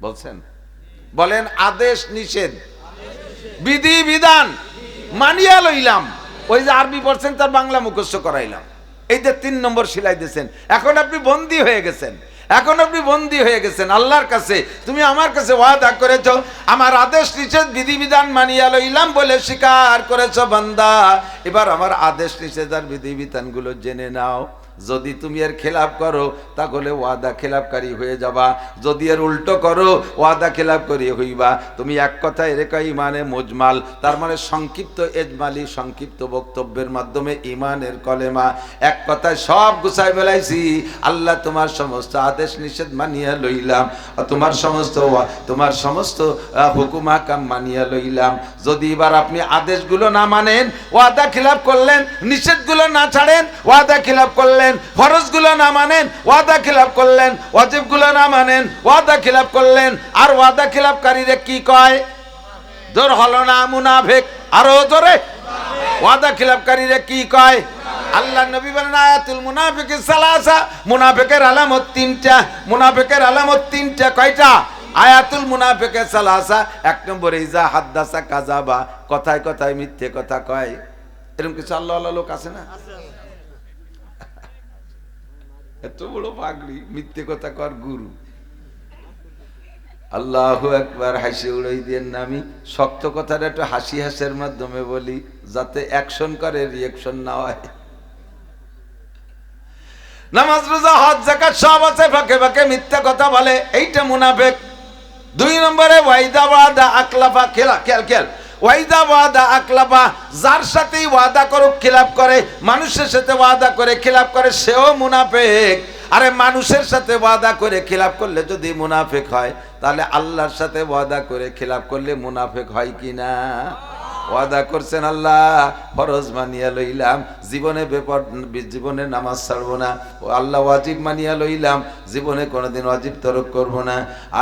বলছেন, বলেন আদেশ নিষেধ বিধিবিধান মানিয়া লইলাম। ওই যে আরবি পড়ছেন তার বাংলা মুখস্থ করাইলাম। এই যে 3 নম্বর সেলাই দিয়েছেন। এখন আপনি বন্দী হয়ে গেছেন। এখন আপনি বন্দী হয়ে গেছেন আল্লাহর কাছে। তুমি আমার কাছে ওয়াদা করেছো, আমার আদেশ নিষেধ বিধিবিধান মানিয়া লইলাম বলে স্বীকার করেছো বান্দা। এবার আমার আদেশ নিষেধ আর বিধিবিধানগুলো জেনে নাও। যদি তুমি এর খেলাপ করো তাহলে ওয়াদা খেলাপকারী হয়ে যাবা। যদি এর উল্টো করো ওয়াদা খেলাপ করি হইবা। তুমি এক কথায় রেখা ইমানে মুজমাল, তার মানে সংক্ষিপ্ত এজমালি সংক্ষিপ্ত বক্তব্যের মাধ্যমে ইমানের কলেমা। এক কথায় সব গুছাই বেলাইছি। আল্লাহ তোমার সমস্ত আদেশ নিষেধ মানিয়া লইলাম, তোমার সমস্ত হুকুম হাকাম মানিয়া লইলাম। যদি এবার আপনি আদেশগুলো না মানেন, ওয়াদা খেলাপ করলেন, নিষেধগুলো না ছাড়েন, ওয়াদা খেলাপ করলেন, ফরজগুলো না মানেন, ওয়াদা খেলাপ করলেন, ওয়াজিবগুলো না মানেন, ওয়াদা খেলাপ করলেন। আর ওয়াদা খেলাপকারীরে কি কয়? জোর হলো না মুনাফিক? আরো জোরে। ওয়াদা খেলাপকারীরে কি কয়? আল্লাহ নবী বলেন আয়াতুল মুনাফিকি সালাসা, মুনাফিকের আলামত 3টা। মুনাফিকের আলামত 3টা। কয়টা? আয়াতুল মুনাফিকি সালাসা। 1 নম্বরে ইজা হাদ্দাসা কাযাবা, কথায় কথায় মিথ্যে কথা কয়। এরকম কিছু আল্লাহ আল্লাহ লোক আছে না? এত বড় পাগড়ি, মিথ্যে কথা কর গুরু। আল্লাহু আকবার। হাসি উড়াই দেন না। আমি শক্ত কথাটা একটু হাসি হাসির মাধ্যমে বলি, যাতে অ্যাকশন করে রিঅ্যাকশন না হয়। নামাজ রোজা হজ যাকাত সব আছে, ফাঁকে ফাঁকে মিথ্যা কথা বলে, এইটা মুনাফিক। 2 নম্বরে ওয়াইদা ওয়াদা আকলাফা, খেল ওয়াইদা ওয়াদা আকলাফা, যার সাথেই ওয়াদা করুক খিলাফ করে, মানুষের সাথে ওয়াদা করে খিলাফ করে, সেও মুনাফিক। আরে মানুষের সাথে ওয়াদা করে খিলাফ করলে যদি মুনাফিক হয়, তাহলে আল্লাহর সাথে ওয়াদা করে খিলাফ করলে মুনাফিক হয় কিনা? ওয়াদা করছেন আল্লাহ ফরজ মানিয়া লইলাম, জীবনে নামাজ ছাড়বো না। ও আল্লাহ ওয়াজিব মানিয়া লইলাম, জীবনে কোনোদিন ওয়াজিব তরক করবো না।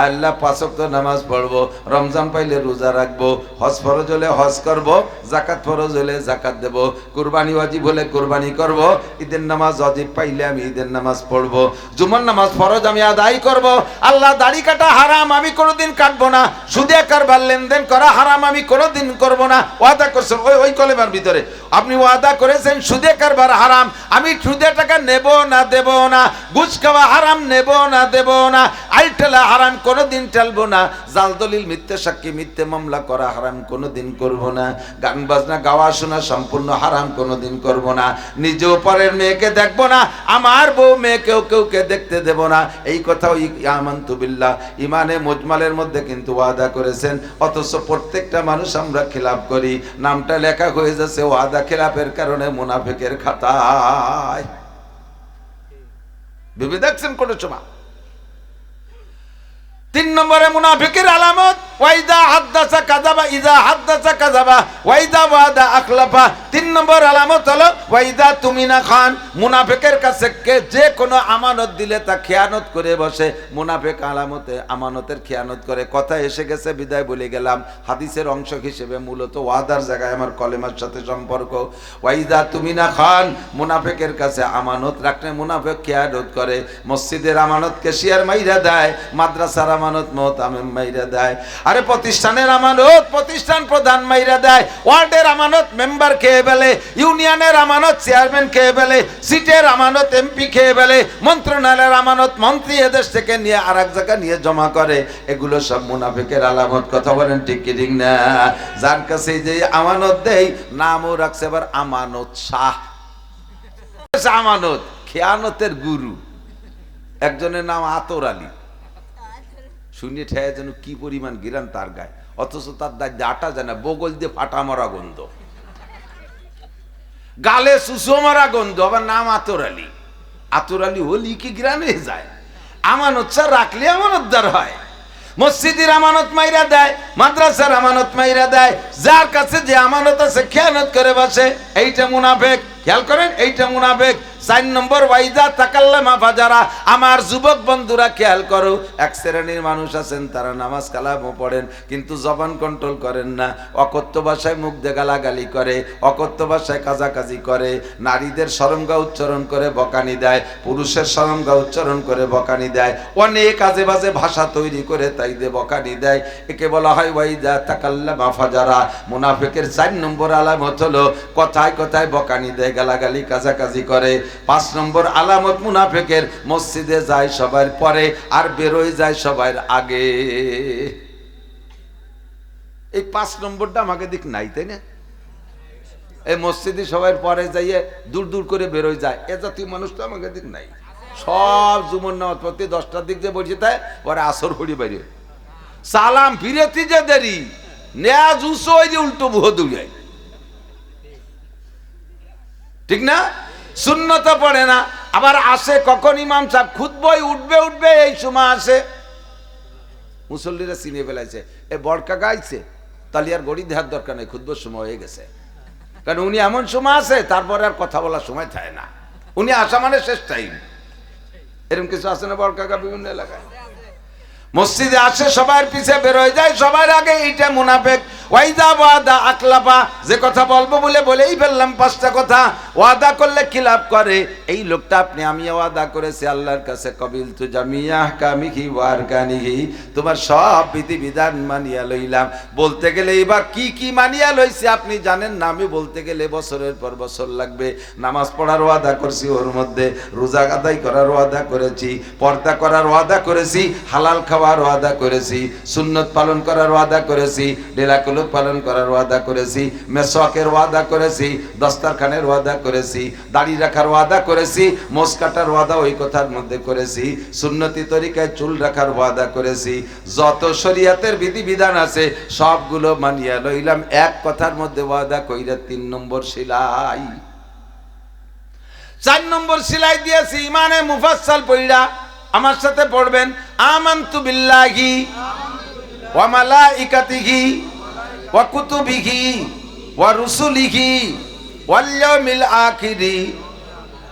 আল্লাহ 5 ওয়াক্ত নামাজ পড়বো, রমজান পাইলে রোজা রাখবো, হজ ফরজ হলে হজ করব, জাকাত ফরজ হলে জাকাত দেব, কুরবানি ওয়াজিব হলে কুরবানি করব, ঈদের নামাজ ওয়াজিব পাইলে আমি ঈদের নামাজ পড়বো, জুমার নামাজ ফরজ আমি আদায় করব। আল্লাহ দাড়ি কাটা হারাম, আমি কোনোদিন কাটবো না। সুদে কারবার লেনদেন করা হারাম, আমি কোনোদিন করবো না। ওয়াদা করছেন ওই কলেমার ভিতরে আপনি ওয়াদা করেছেন সুদে কারবার হারাম, আমি সুদে টাকা নেব না, দেব না। ঘুষ খাওয়া হারাম, নেব না, দেব না। আইল ঠেলা হারাম, কোনোদিন ঠেলবো না। জাল দলিল, মিথ্যে সাক্ষী, মিথ্যে মামলা করা হারাম, কোনোদিন করব না। গান বাজনা গাওয়া শোনা সম্পূর্ণ হারাম, কোনোদিন করব না। নিজেও পরের মেয়েকে দেখবো না, আমার বউ মেয়েকেও কেউকে দেখতে দেব না। এই কথা ওই আমানতু বিল্লাহ ইমানে মুজমালের মধ্যে কিন্তু ওয়াদা করেছেন। অথচ প্রত্যেকটা মানুষ আমরা খিলাফ করি, নামটা লেখা হয়ে যাচ্ছে ওয়াদা খিলাফের কারণে মুনাফিকের খাতায়। ভেবে দেখছেন কোন সময়? তিন নম্বরে মুনাফিকের আলামত ওয়াইদা হাদ্দাসা কাযাবা, ইযা হাদ্দাসা কাযাবা, ওয়াইদা ওয়াদা আখলাফা। তিন নম্বর আলামত হলো ওয়াইদা তুমিনা খান। মুনাফিকের কাছে যে কোনো আমানত দিলে তা খেয়ানত করে বসে। মুনাফিক আলামতে আমানতের খেয়ানত করে। কথা এসে গেছে বিদায় বলে গেলাম। হাদিসের অংশ হিসেবে মূলত ওয়াদার জায়গায় আমার কলেমার সাথে সম্পর্ক। ওয়াইদা তুমিনা খান, মুনাফিকের কাছে আমানত রাখলে মুনাফিক খেয়ানত করে। মসজিদের আমানত কেশিয়ার মাইরা দেয়, মাদ্রাসার আমানত মুহতামিম মাইরা দেয়। আরে প্রতিষ্ঠানের আমানত প্রতিষ্ঠান প্রধান মাইরা দেয়, ওয়ার্ডের আমানত মেম্বার খেয়ে ফেলে, ইউনিয়নের আমানত চেয়ারম্যান খেয়ে ফেলে, সিটের আমানত এমপি খেয়ে ফেলে, মন্ত্রণালয়ের আমানত মন্ত্রী এদেশ থেকে নিয়ে আর এক জায়গায় নিয়ে জমা করে। এগুলো সব মুনাফিকের আলামত। কথা বলেন ঠিক কি ঠিক না? যার কাছে যে আমানত দেয় নামও রাখছে আবার আমানত শাহ। আমানত খেয়ানতের গুরু। একজনের নাম আতর আলী। শুনে ঠেয়া যেন কি পরিমাণ গিরান তার গায়ে, অথচ তার দাঁড়িয়ে আটা যায় না, বগল দিয়ে ফাটা মারা গন্ধ, গালে সুসো মারা গন্ধ, আবার নাম আতর আলী। আতর আলী হলি কি গিরান হয়ে যায়? আমানত ছাড়া রাখলে আমানতদার হয়। মসজিদের আমানত মাইরা দেয়, মাদ্রাসার আমানত মাইরা দেয়। যার কাছে যে আমানত আছে খেয়ানত করে বসে, এইটা মুনাফিক। খেয়াল করেন, এইটা মুনাফিক। ৪ নম্বর ওয়াইদা তাকাল্লামা ফাজারা। আমার যুবক বন্ধুরা খেয়াল করো, এক শ্রেণীর মানুষ আছেন তারা নামাজ কালামও পড়েন কিন্তু জবান কন্ট্রোল করেন না। অকথ্য ভাষায় মুখ দিয়ে গালাগালি করে, অকথ্য ভাষায় কাজাকাজি করে, নারীদের শরমগা উচ্চারণ করে বকানি দেয়, পুরুষের শরমগা উচ্চারণ করে বকানি দেয়, অনেক আজে বাজে ভাষা তৈরি করে তাই দিয়ে বকানি দেয়। একে বলা হয় ওয়াইদা তাকাল্লামা ফাজারা। মুনাফিকের ৪ নম্বর আলামত হলো কথায় কথায় বকানি দেয়, গালাগালি কাজাকাজি করে। ৫ নম্বর আলামত মুনাফিকের মসজিদে যায় সবার পরে আর বেরোয় যায় সবার আগে। এই ৫ নম্বরটা আমাকে দিক নাই, তাই না? এই মসজিদে সবাই পরে যাইয়ে দূর দূর করে বেরোয় যায়, এ জাতীয় মানুষ তো আমাকে দিক নাই। সব জুমন নামাজ প্রতি 10টার দিক যে বসে থাকে, পরে আসর ঘড়ি বাইরে সালাম ফিরেতি যে দেরি নেয়াজ উঁচু ওই যে উল্টো বুহ দুড়ায়, ঠিক না? সুন্নত পড়ে না। আবার আসে কখন ইমাম সাহেব খুতবায় উঠবে উঠবে এই সময় আসে, মুসল্লিরা চিনে ফেলাইছে এ বড়কা গাইছে, তাহলে আর গড়ি দেওয়ার দরকার নেই, খুতবার সময় হয়ে গেছে। কারণ উনি এমন সময় আছে তারপরে আর কথা বলার সময় থাকে না, উনি আসা মানে শেষ টাইম। এরকম কিছু আছে না বড়কা বিভিন্ন এলাকায়? মসজিদে আসে সবার পিছে বের হয়ে যায় সবার আগে, এইটা মুনাফিক। ওয়াইদা ওয়াদা আখলাফা। যে কথা বলবো বলে বলেই ফেললাম 5টা কথা। ওয়াদা করলে খিলাফ করে। এই লোকটা আপনি আমি ওয়াদা করেছি আল্লাহর কাছে, কবিল তু জামিয়া কামিহি ওয়ারকানিহি, তোমার সব বিধিবিধান মানিয়া লইলাম। বলতে গেলে এবার কি কি মানিয়া লইছি আপনি জানেন না, আমি বলতে গেলে বছরের পর বছর লাগবে। নামাজ পড়ার ওয়াদা করছি, ওর মধ্যে রোজা আদায় করার ওয়াদা করেছি, পর্দা করার ওয়াদা করেছি, হালাল খাওয়ার ওয়াদা করেছি, সুন্নত পালন করার ওয়াদা করেছি, ডেলাকুলুক পালন করার ওয়াদা করেছি, মেসওয়াকের ওয়াদা করেছি, দস্তারখানের ওয়াদা করেছি, দাড়ি রাখার ওয়াদা করেছি, মোষ কাটার ওয়াদা ওই কথার মধ্যে করেছি, সুন্নতি তরিকায় চুল রাখার ওয়াদা করেছি। যত শরীয়তের বিধিবিধান আছে সবগুলো মানিয়া লইলাম। এক কথার মধ্যে ওয়াদা কইরা 3 নম্বর সেলাই। 4 নম্বর সেলাই দিয়েছি ইমানে মুফাসসাল পড়া। আমার সাথে পড়বেন, আমানতু বিল্লাহি ওয়া মালাইকাতিহি ওয়া কুতুবিহি ওয়া রুসুলিহি ওয়াল ইয়াউমিল আখিরি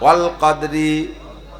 ওয়াল কদরি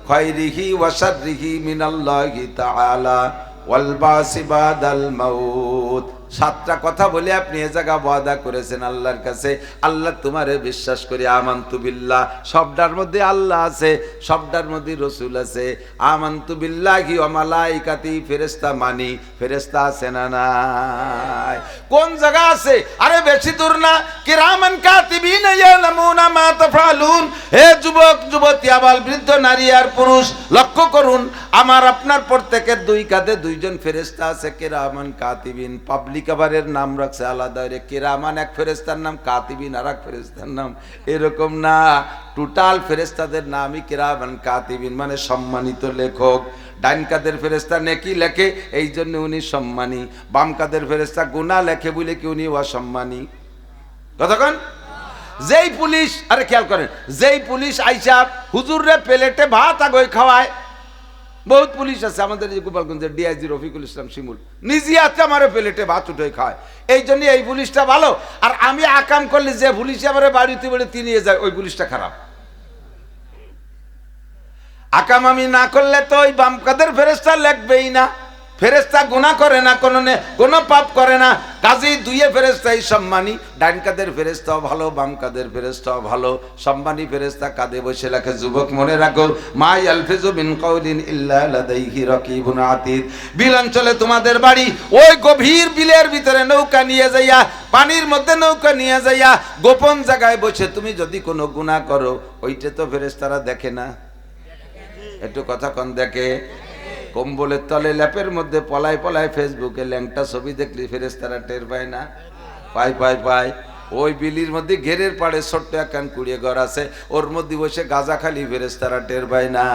খায়রিহি ওয়া শাররিহি মিনাল্লাহি তাআলা ওয়াল বাসি বাদাল মাউত। 7টা কথা বলে আপনি এ জায়গা ওয়াদা করেছেন আল্লাহর কাছে, আল্লাহ তোমারে বিশ্বাস করি। আমানতু বিল্লাহ, সবটার মধ্যে আল্লাহ আছে, সবটার মধ্যে রসুল আছে। আমানতু বিল্লাহি ওয়া মালাইকাতি, ফেরেশতা মানি। ফেরেশতা আছে না নাই? কোন জায়গা আছে? আরে বেশি দূর না। কিরামান কাতিবিন ইয়ালামুনা মা তাফআলুন। হে যুবক যুবতী, আবাল বৃদ্ধ, নারী আর পুরুষ, লক্ষ্য করুন, আমার আপনার প্রত্যেকের 2 কাঁধে 2 জন ফেরেশতা আছে। কিরামান কাতিবিন, পাবলিক আবারের নাম রাখছে আলাদা, কিরামান এক ফেরেশতার নাম, কাতিবিন আর এক ফেরেশতার নাম, এরকম না। টোটাল ফেরেশতাদের নামই কিরামান কাতিবিন, মানে সম্মানিত লেখক। ডাইন কাদের ফেরেশতা নেকি লেখে, এই জন্য উনি সম্মানী। বাম কাদের ফেরেশতা গুনাহ লেখে বলে কি উনি অসম্মানী? কতক্ষণ? যেই পুলিশ, আরে খেয়াল করেন, যেই পুলিশ আইসা হুজুররে প্লেটে ভাত আগই খাওয়ায়, বহুত পুলিশ আছে আমাদের এই গোপালগঞ্জের ডিআইজি রফিকুল ইসলাম শিমুল নিজে আছে আমারে প্লেটে ভাত উঠে খায়। এই জন্য এই পুলিশটা ভালো, আর আমি আকাম করলে যে পুলিশ আমার বাড়িতে বাড়িতে নিয়ে যায় ওই পুলিশটা খারাপ। আকাম আমি না করলে তো ওই বাম কাদের ফেরেশতা লাগবেই না। ফেরেশতা গুনাহ করে না, কোনো পাপ করে না, কাজেই দুইয়ে ফেরেশতাই সম্মানী। ডান কাদের ফেরেশতাও ভালো, বাম কাদের ফেরেশতাও ভালো। সম্মানী ফেরেশতা কাঁধে বসে লেখে। যুবক মনে রাখো, মা ইয়ালফিজু মিন কাউলিন ইল্লা লাদাইহি রাকিবুন আতীদ। বিল অঞ্চলে তোমাদের বাড়ি, ওই গভীর বিলের ভিতরে নৌকা নিয়ে যাইয়া, পানির মধ্যে নৌকা নিয়ে যাইয়া গোপন জায়গায় বসে তুমি যদি কোনো গুনাহ করো, ওইটা তো ফেরেশতারা দেখে না? একটু কথা কন দেখে। কম্বলের তলে ল্যাপের মধ্যে পলায় পলায় ফেসবুকে ল্যাংটা ছবি দেখলি ফেরেশতারা টের পায় না? পায়। ওই বিলির মধ্যে ঘেরের পাড়ে ছোট্ট একখান কুড়িয়ে ঘর আছে, ওর মধ্যে বসে গাঁজা খালি ফেরেশতারা টের পায় না?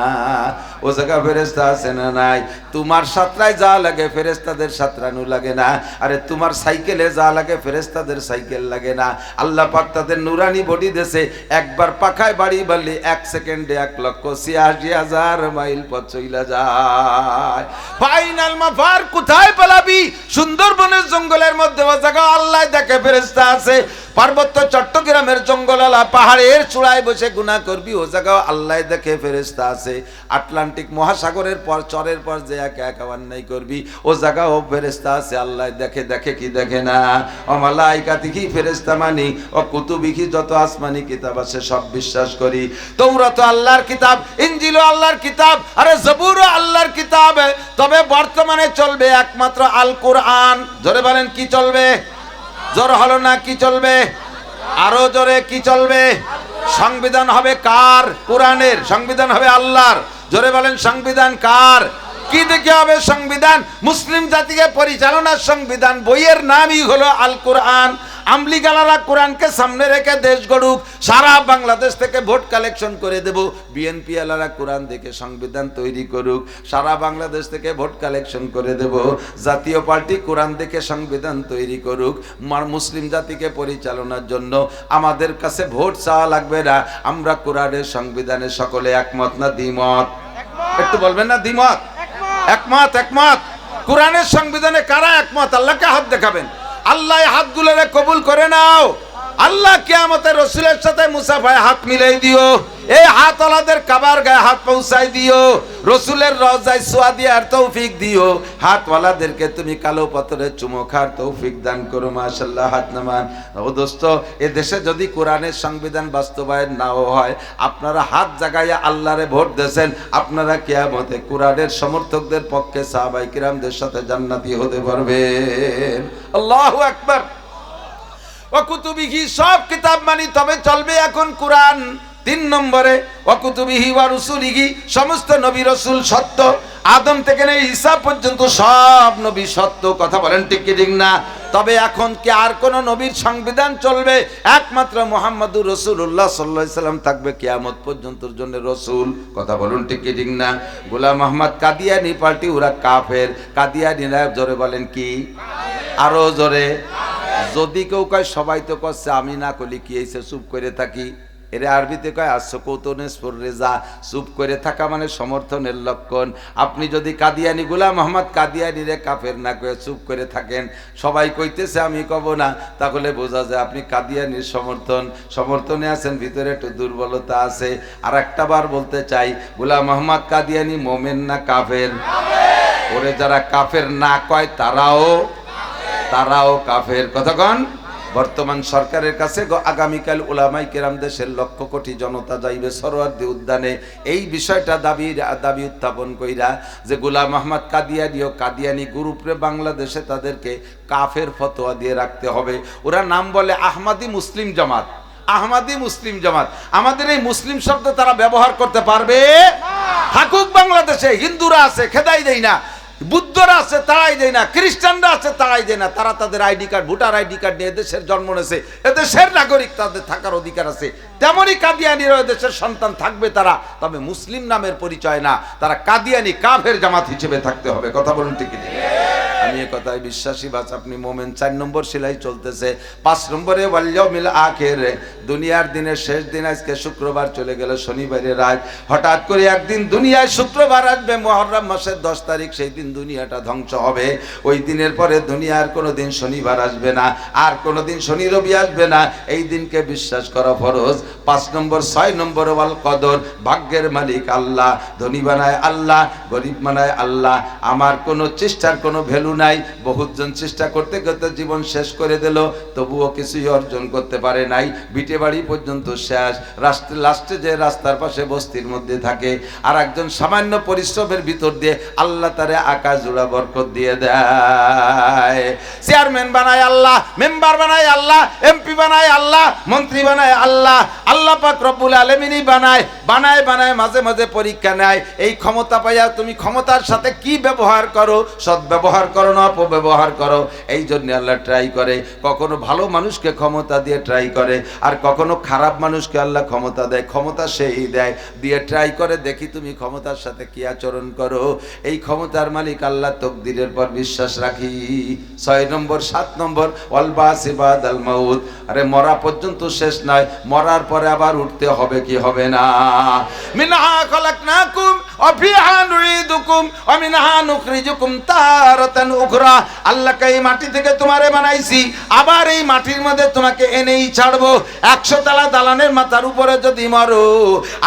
ও জায়গা ফেরেশতা আছে না নাই? তোমার সাতরায় যা লাগে ফেরেশতাদের সাতরানু লাগে না। আরে তোমার সাইকেলে যা লাগে ফেরেশতাদের সাইকেল লাগে না। আল্লাহ পাক তাদের নুরানি বডি দেশে একবার পাখায় বাড়ি বাড়লে 1 সেকেন্ডে 1,86,000 মাইল পথ চইলা যায়। ফাইনাল মাফার কোথায় পালাবি? সুন্দরবনের জঙ্গলের মধ্যে ও জায়গা আল্লাহ দেখে ফেরেশতা আছে। পার্বত্য চট্টগ্রামের জঙ্গলালা পাহাড়ের চূড়ায় বসে গুনাহ করবি, ও জায়গাও আল্লাহ দেখে ফেরেশতা আছে। আটলান্টিক মহাসাগরের পর চরের পর যে একা একা অন্যায় করবি, ও জায়গাও ফেরেশতা আছে, আল্লাহ দেখে। দেখে কি দেখে না? ও মালাইকাতিহি ফেরেশতা মানি, ও কুতুবিহি যত আসমানি কিতাব আছে সব বিশ্বাস করি। তাওরাত আল্লাহর কিতাব, ইনজিল আল্লাহর কিতাব, আরে জবুর আল্লাহর কিতাব। তবে বর্তমানে চলবে একমাত্র আল কোরআন। জোরে বলেন কি চলবে? জোর হলো না, কি চলবে? আরো জোরে কি চলবে? সংবিধান হবে কার? কোরআনের। সংবিধান হবে আল্লাহর। জোরে বলেন সংবিধান কার? কি দেখে হবে সংবিধান? মুসলিম জাতিকে পরিচালনার সংবিধান। বইয়ের নামই হলো আল কোরআন। আমলিগালারা কোরআনকে সামনে রেখে দেশ গড়ুক, সারা বাংলাদেশ থেকে ভোট কালেকশন করে দেব। বিএনপি আলারা কোরআন দেখে সংবিধান তৈরি করুক, সারা বাংলাদেশ থেকে ভোট কালেকশন করে দেব। জাতীয় পার্টি কোরআন দেখে সংবিধান তৈরি করুক। মুসলিম জাতিকে পরিচালনার জন্য আমাদের কাছে ভোট চাওয়া লাগবে না। আমরা কোরআনের সংবিধানে সকলে একমত না দ্বিমত? একটু বলবেন না দ্বিমত? একমত। একমত। কোরআনের সংবিধানে কারা একমত? আল্লাহকে হাত দেখাবেন। আল্লাহ হাতগুলোরে কবুল করে নাও। আল্লাহ কিয়ামতে রাসূলের সাথে মুসাফায় হাত মিলাই দিও। এই হাতওয়ালাদের কাবার গায়ে হাত পৌঁছাই দিও। রাসূলের রওজায় ছোঁয়া দেওয়ার তৌফিক দিও। হাতওয়ালাদেরকে তুমি কালো পাথরে চুমো খাওয়ার তৌফিক দান করো। মাশাআল্লাহ। হাত নামান। ও দোস্ত, এ দেশে যদি কোরআনের সংবিধান বাস্তবায়ন নাও হয়, আপনারা হাত জাগাইয়া আল্লাহরে ভোট দেন, আপনারা কিয়ামতে কোরআনের সমর্থকদের পক্ষে সাহাবায়ে কিরামদের সাথে জান্নাতি হতে পারবেন। আল্লাহু আকবার। ওয়া কুতুবিহি, সব কিতাব মানি, তবে চলবে এখন কোরআন। 3 নম্বরে ওয়া কুতুবিহি ওয়া রুসুলিহি, সমস্ত নবী রাসূল সত্য। আদম থেকে নিয়ে ঈসা পর্যন্ত সব নবী সত্য। কথা বলেন ঠিক কি ঠিক না? তবে এখন কি আর কোন নবীর সংবিধান চলবে? একমাত্র মুহাম্মদুর রাসূলুল্লাহ সাল্লাল্লাহু আলাইহি সাল্লাম থাকবে কিয়ামত পর্যন্তর জন্য রাসূল। কথা বলুন ঠিক কি ঠিক না? গোলাম আহমদ কাদিয়ানি পার্টি ওরা কাফের। কাদিয়ানিরা জোরে বলেন কি? আরো জোরে। যদি কেউ কয় সবাই তো করছে, আমি না করলে কি হয়েছে? চুপ করে থাকি। এর আরবিতে কয় আসকুতুনিসফুর রিজা। চুপ করে থাকা মানে সমর্থনের লক্ষণ। আপনি যদি কাদিয়ানি গোলাম মোহাম্মদ কাদিয়ানিরে কাফের না কয়ে চুপ করে থাকেন, সবাই কইতেছে আমি কব না, তাহলে বোঝা যায় আপনি কাদিয়ানির সমর্থনে আছেন, ভিতরে একটু দুর্বলতা আছে। আর একটা বার বলতে চাই, গোলাম মোহাম্মদ কাদিয়ানি মোমেন না কাফের? ওরে যারা কাফের না কয় তারাও কাফের। কতক্ষণ? বর্তমান সরকারের কাছে আগামীকাল উলামায়ে কেরাম দেশের লক্ষ কোটি জনতা যাইবে সরওয়ার্দী উদ্যানে এই বিষয়টা দাবি উত্থাপন কইরা যে গোলাম আহমদ কাদিয়ানি ও কাদিয়ানি গ্রুপরে বাংলাদেশে তাদেরকে কাফের ফতোয়া দিয়ে রাখতে হবে। ওরা নাম বলে আহমদি মুসলিম জামাত। আহমদি মুসলিম জামাত। আমাদের এই মুসলিম শব্দ তারা ব্যবহার করতে পারবে না। থাকুক বাংলাদেশে, হিন্দুরা আছে খেদাই দেয় না, বুদ্ধরা আছে তারাই দেয় না, খ্রিস্টানরা আছে তারাই দেয় না। তারা তাদের ID card, voter ID card নিয়ে এদেশের জন্ম নিয়েছে, এদেশের নাগরিক, তাদের থাকার অধিকার আছে। তেমনই কাদিয়ানিরা এদেশের সন্তান থাকবে তারা, তবে মুসলিম নামের পরিচয় না, তারা কাদিয়ানি কাফের জামাত হিসেবে থাকতে হবে। কথা বলুন ঠিক ঠিক? আমি এ কথায় বিশ্বাসী বাস আপনি মোমেন। 4 নম্বর সেলাই চলতেছে। 5 নম্বরে ওয়াল ইয়াউমিল আখির, দুনিয়ার দিনের শেষ দিন। আজকে শুক্রবার চলে গেল, শনিবারের রাত। হঠাৎ করে একদিন দুনিয়ায় শুক্রবার আসবে, মুহররম মাসের 10 তারিখ, সেই দিন দুনিয়াটা ধ্বংস হবে। ওই দিনের পরে দুনিয়ার কোনো দিন শনিবার আসবে না, আর কোনো দিন শনি রবি আসবে না। এই দিনকে বিশ্বাস করা ফরজ। 5 নম্বর 6 নম্বর ওয়াল কদর, ভাগ্যের মালিক আল্লাহ। ধনী বানায় আল্লাহ, গরিব বানায় আল্লাহ। আমার কোনো চেষ্টার কোনো ভ্যালু নাই। বহুজন চেষ্টা করতে করতে জীবন শেষ করে দিল, তবুও কিছুই অর্জন করতে পারে নাই। বিটে বাড়ি পর্যন্ত শেষ, লাস্টে যে রাস্তার পাশে বস্তির মধ্যে থাকে, আর একজন সামান্য পরিশ্রমের ভিতর দিয়ে আল্লাহ তারে আকাশ জোড়া বরকত দিয়ে দেয়। চেয়ারম্যান বানায় আল্লাহ, মেম্বার বানায় আল্লাহ, এমপি বানায় আল্লাহ, মন্ত্রী বানায় আল্লাহ। আল্লাহ পাক রব্বুল আলামিনই বানায় মাঝে মাঝে পরীক্ষা নেয়। এই ক্ষমতা পাইয়া তুমি ক্ষমতার সাথে কি ব্যবহার করো, সৎ ব্যবহার করো না অপব্যবহার করো। এই জন্য আল্লাহ ট্রাই করে, কখনো ভালো মানুষকে ক্ষমতা দিয়ে ট্রাই করে, আর কখনো খারাপ মানুষকে আল্লাহ ক্ষমতা দেয়। ক্ষমতা সেই দেয়, দিয়ে ট্রাই করে দেখি তুমি ক্ষমতার সাথে কি আচরণ করো। এই ক্ষমতার মালিক আল্লাহ, তকদিরের পর বিশ্বাস রাখি। 6 নম্বর 7 নম্বর ওয়াল বাসি বাদাল মাউত, আরে মরা পর্যন্ত শেষ নয়, মরার পরে আবার উঠতে হবে কি হবে না। মিনহা খালাকনাকুম ওয়া ফিহা নুঈদুকুম ওয়া মিনহা নুখরিজুকুম তারাতান উখরা। আল্লাহকে এই মাটি থেকে তোমারে বানাইছি, আবার এই মাটির মধ্যে তোমাকে এনেই ছাড়বো। 100 তলা দালানের মাথার উপরে যদি মরো,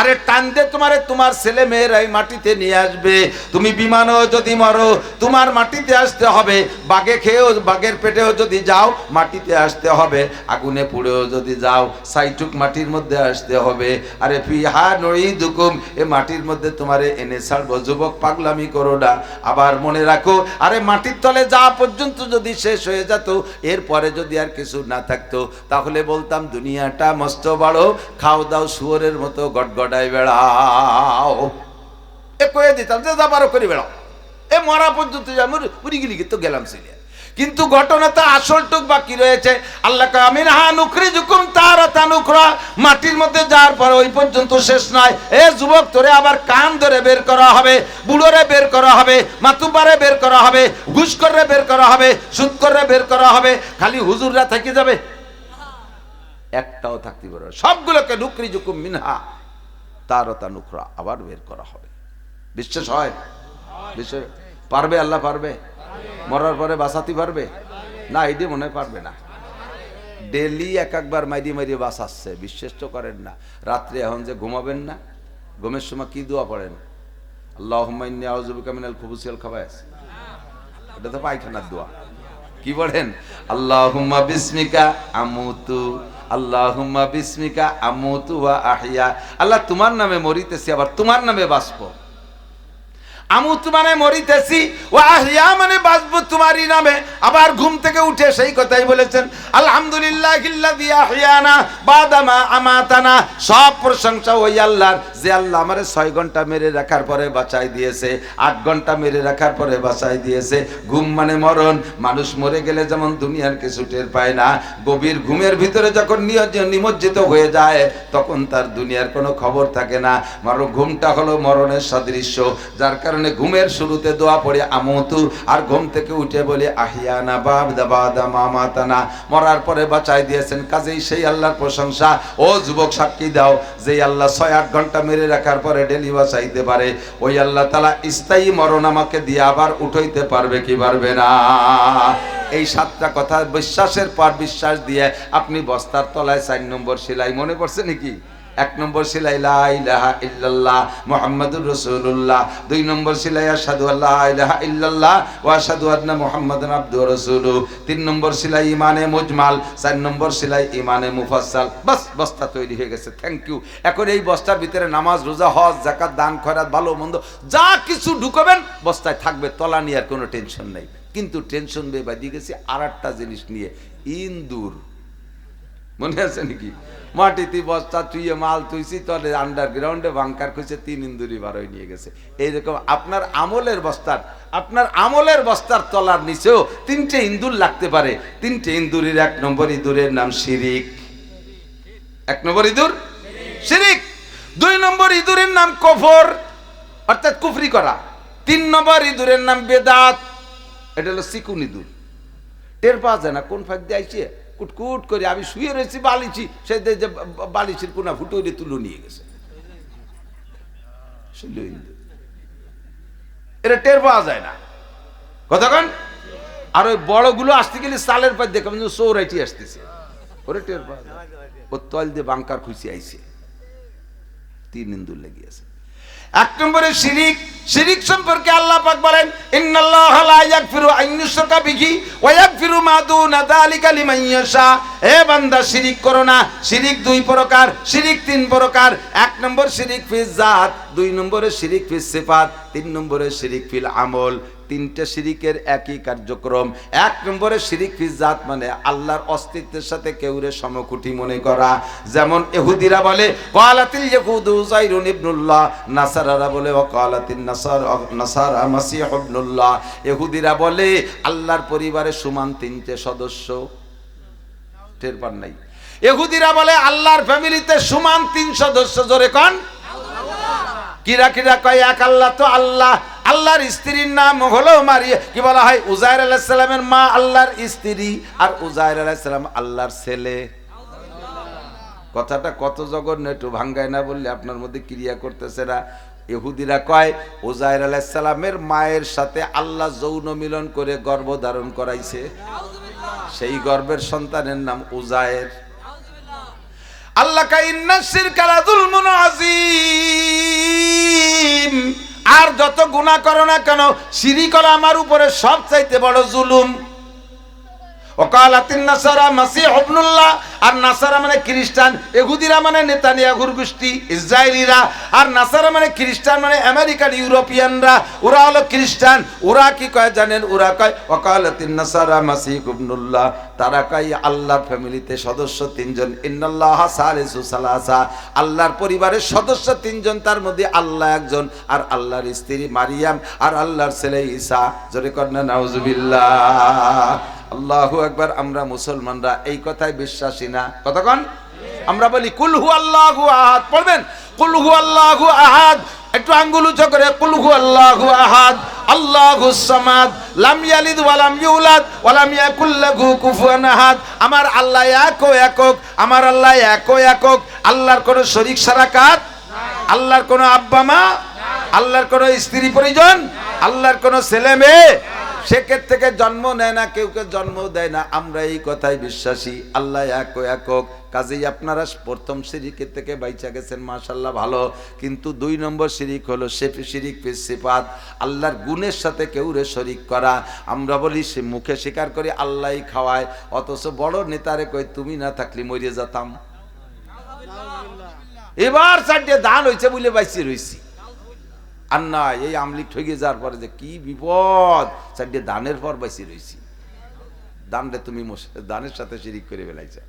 আরে টান দিয়ে তোমারে তোমার ছেলে মেয়েরা এই মাটিতে নিয়ে আসবে। তুমি বিমানেও যদি মরো, তোমার মাটিতে আসতে হবে। বাঘে খেয়েও, বাঘের পেটেও যদি যাও, মাটিতে আসতে হবে। আগুনে পুড়েও যদি যাও, সাইটুক মাটির মধ্যে আসতে হবে। আরে ফিহা নুঈদুকুম, এ মাটির মধ্যে তোমারে এনে ছাড়বো। যুবক পাগলামি করো না। আবার মনে রাখো, আরে মাটির তলে যা পর্যন্ত যদি শেষ হয়ে যেত, এরপরে যদি আর কিছু না থাকতো, তাহলে বলতাম দুনিয়াটা মস্ত বড়, খাও দাও শুয়োরের মতো গটগটায় বেড়াও। এ কয়ে দিতাম যে যা পারো করে বেড়াও, এ মরা পর্যন্ত যা মুড়ি গিলি তো গেলাম সিরিয়া। কিন্তু ঘটনা তো আসলটুক বাকি রয়েছে। আল্লাহ কয় মিনহা নুখরিজুকুম তারাতান উখরা, মাটির মধ্যে যাওয়ার পর ওই পর্যন্ত শেষ নয়। এ যুবক, তোরে আবার কান ধরে বের করা হবে, বুড়োরে বের করা হবে, মাতুব্বারে বের করা হবে, ঘুষখোররে বের করা হবে, সুদখোররে বের করা হবে। খালি হুজুররা থেকে যাবে, একটাও থাকতে পারবে না। সবগুলোকে নুখরিজুকুম মিনহা তারাতান উখরা, আবার বের করা হবে। বিশ্বাস হয়? বিশ্বাস পারবে? আল্লাহ পারবে? মরার পরে বাঁচাতে পারবে না? এটি মনে পারবে না। ডেলি একবার মাইরিয়ে বাঁচাচ্ছে, বিশ্বাস তো করেন না। রাত্রে এখন যে ঘুমাবেন না, ঘুমের সময় কি দোয়া পড়েন? আল্লাহুম্মা ইন্নী আউযু বিকা মিনাল খুবুসি ওয়াল খাবায়েস। এটা তো পায়খানার দোয়া। কি পড়েন? আল্লাহুম্মা বিসমিকা আমুতু, আল্লাহুম্মা বিসমিকা আমুতু ওয়া আহইয়া। আল্লাহ, তোমার নামে মরিতেছি, আবার তোমার নামে বাঁচবো। আমুত মানে মরিতেছি, ও আহিয়া মানে বাঁচবো তোমারই নামে। আবার ঘুম থেকে উঠে সেই কথাই বলেছেন, আলহামদুলিল্লাহিল্লাযী আহইয়ানা বাদা মা আমাতানা। সব প্রশংসা ওই আল্লাহর, যে আল্লাহ আমারে 6 ঘন্টা মেরে রাখার পরে বাঁচাই দিয়েছে, 8 ঘন্টা মেরে রাখার পরে বাঁচাই দিয়েছে। ঘুম মানে মরণ। মানুষ মরে গেলে যেমন দুনিয়ার কিছু টের পায় না, গভীর ঘুমের ভিতরে যখন নিমজ্জিত হয়ে যায়, তখন তার দুনিয়ার কোনো খবর থাকে না। ঘুমটা হলো মরণের সদৃশ্য। যার কারণে ঘুমের শুরুতে দোয়া পড়ে আমুতু, আর ঘুম থেকে উঠে বলে আহিয়ানা বাদা মা আমাতানা, মরার পরে বাঁচাই দিয়েছেন। কাজেই সেই আল্লাহর প্রশংসা। ও যুবক, সাক্ষী দাও, যে আল্লাহ 6-8 ঘন্টা মেরে রাখার পরে ডেলি বাঁচাইতে পারে, ওই আল্লাহ তাআলা স্থায়ী মরণ আমাকে দিয়ে আবার উঠাইতে পারবে কি পারবে না? এই 7টা কথা বিশ্বাসের পর বিশ্বাস দিয়ে আপনি বস্তার তলায় 4 নম্বর সেলাই। মনে পড়ছে নাকি? 1 নম্বর সেলাই লা ইলাহা ইল্লাল্লাহ মুহাম্মাদুর রাসূলুল্লাহ। 2 নম্বর সেলাই আশহাদু আল্লা ইলাহা ইল্লাল্লাহ ওয়া আশহাদু আন্না মুহাম্মাদান আবদুহু ওয়া রাসূলুহু। 3 নম্বর সেলাই ইমানে মুজমাল। 4 নম্বর সেলাই ইমানে মুফাসসাল। বাস, বস্তা তৈরি হয়ে গেছে। Thank you. এখন এই বস্তার ভিতরে নামাজ, রোজা, হজ, যাকাত, দান, খয়রাত, ভালো মন্দ যা কিছু ঢুকাবেন বস্তায় থাকবে, তলা নিয়ে আর কোনো টেনশন নেই। কিন্তু টেনশন বেবাদি গেছে আরেকটা জিনিস নিয়ে, ইন্দুর। মনে আছে নাকি? মাটিতে বস্তা তুইয়ে মাল তুইছি, তলে আন্ডারগ্রাউন্ডে বাংকার খুঁজে 3 ইন্দুরি বারোই নিয়ে গেছে। এইরকম আপনার আমলের বস্তার তলার নিচেও 3টে ইন্দুর লাগতে পারে। 3টে ইন্দুরের 1 নম্বর ইঁদুরের নাম শিরিক। 1 নম্বর ইঁদুর শিরিক। 2 নম্বর ইঁদুরের নাম কুফর, অর্থাৎ কুফরি করা। 3 নম্বর ইঁদুরের নাম বেদাত। এটা হলো চিকুনি দূর, টের পাওয়া যায় না কোন ফাঁক দিয়ে আইছে। কুটকুট করে আমি শুয়ে রয়েছি বালিছি, সে যে বালিশের কোনা ফুটো তুলে নিয়ে গেছে, এটা টের পাওয়া যায় না কতক্ষণ। আর ওই বড়গুলো আসতে গেলে চালের পাশ দেখে চৌরাইটি আসতেছে, ওরে টের পাওয়া যায়। ও তল দিয়ে বাংকার খুশি আইছে, 3 ইন্দুর লেগিয়েছে। 1 নম্বরে শিরিক। শিরিক সম্পর্কে আল্লাহ পাক বলেন, ইন্নাল্লাহা লা ইয়াগফিরু আন ইউশরাকা বিহি ওয়া ইয়াগফিরু মা দুনা যালিকা লিমান ইয়াশা। হে বান্দা, শিরিক করো না। শিরিক 2 প্রকার, শিরিক 3 প্রকার। 1 নম্বর শিরিক ফিজ জাত, 2 নম্বরে শিরিক ফিজ সিফাত, 3 নম্বরে শিরিক ফিল আমল। 3টা শিরিকের একই কার্যক্রম। 1 নম্বরে শিরিক ফিজ জাত মানে আল্লাহর অস্তিত্বের সাথে কেউরে সমকুটি মনে করা। যেমন ইহুদিরা বলে ক্বালাতিল ইয়াহুদু উযাইরুন ইবনুল্লাহ, নাসারারা বলে ওয়াকালাতিন নাসারা মাসীহ ইবনুল্লাহ। ইহুদিরা বলে আল্লাহর পরিবারে সমান 3টে সদস্য, টের পান নাই? ইহুদিরা বলে আল্লাহর ফ্যামিলিতে সমান 3 সদস্য, জোরে কোন কিরা কিরা কয় এক আল্লাহ তো আল্লাহ। আল্লাহর স্ত্রীর নাম হলো মারিয়া, কি বলা হয় উজাইর আলাইহিস সালামের মা আল্লাহর স্ত্রী, আর উজাইর আলাইহিস সালাম আল্লাহর ছেলে। কথাটা কত জঘন্য, একটু ভাঙ্গায় না বললে আপনার মধ্যে ক্রিয়া করতেছে না। ইহুদিরা কয় উজাইর আলাইহিস সালামের মায়ের সাথে আল্লাহ যৌন মিলন করে গর্ভ ধারণ করাইছে, সেই গর্ভের সন্তানের নাম উজাইর। আল্লাহ কা ইন্না শিরকা লা যুলমুন আযীম, আর যত গুনাহ করো না কেন শিরিক করা আমার উপরে সবচাইতে বড় জুলুম। ওয়াকালাতিন নাসারা মাসীহ ইবনুল্লাহ, আর নাসারা মানে খ্রিস্টান, ইহুদিরা মানে নেতানিয়াহুর গোষ্ঠী ইসরায়েলিরা, আর নাসারা মানে খ্রিস্টান মানে আমেরিকান ইউরোপিয়ানরা, ওরা হলো খ্রিস্টান। ওরা কি কয় জানেন? ওরা কয় ওয়াকালাতিন নাসারা মাসীহ ইবনুল্লাহ, তারা কয় আল্লাহর ফ্যামিলিতে সদস্য 3 জন, ইন্নাল্লাহা সালিসু সালাসা, আল্লাহর পরিবারের সদস্য 3 জন, তার মধ্যে আল্লাহ একজন, আর আল্লাহর স্ত্রী মারিয়াম, আর আল্লাহর ছেলে ঈসা। জোরে কন্না নাউজুবিল্লাহ, আল্লাহু আকবার। আমরা মুসলমানরা এই কথায় বিশ্বাসী না, কতক্ষণ আমরা বলি কুল হু আল্লাহু আহাদ, পড়বেন কুল হু আল্লাহু আহাদ, একটু আঙ্গুল উঁচু করে কুল হু আল্লাহু আহাদ আল্লাহুস সামাদ লাম ইয়ালিদ ওয়া লাম ইউলাদ ওয়া লাম ইয়াকুল লাহু কুফুয়ান আহাদ। আমার আল্লাহ একক, আমার আল্লাহ একক। আল্লাহর কোনো শরীক শারাকাত, আল্লাহর কোনো আব্বা মা, আল্লাহর কোনো স্ত্রী পরিজন, আল্লাহর কোনো ছেলে মেয়ে, সেক্ষেত্রে থেকে জন্ম নেয় না, কেউকে জন্ম দেয় না। আমরা এই কথাই বিশ্বাসী, আল্লাহ একক। কাজেই আপনারা প্রথম শিরিকের থেকে বাইচা গেছেন, মাশাআল্লাহ, ভালো। কিন্তু 2 নম্বর শিরিক হলো শিরিক ফিস সিফাত, আল্লাহর গুণের সাথে কেউরে শরীক করা। আমরা বলি সে মুখে স্বীকার করি আল্লাহই খাওয়ায়, অথচ বড় নেতারে কই তুমি না থাকলে মরে যেতাম। এবার 4টে দান হয়েছে বলে বাইচে রয়েছি। আর না, এই আমলিক ঠকে যাওয়ার পরে যে কি বিপদ, 4টে দানের পর বাইসি রয়েছি। দানরে তুমি দানের সাথে শিরিক করে ফেলাইছে,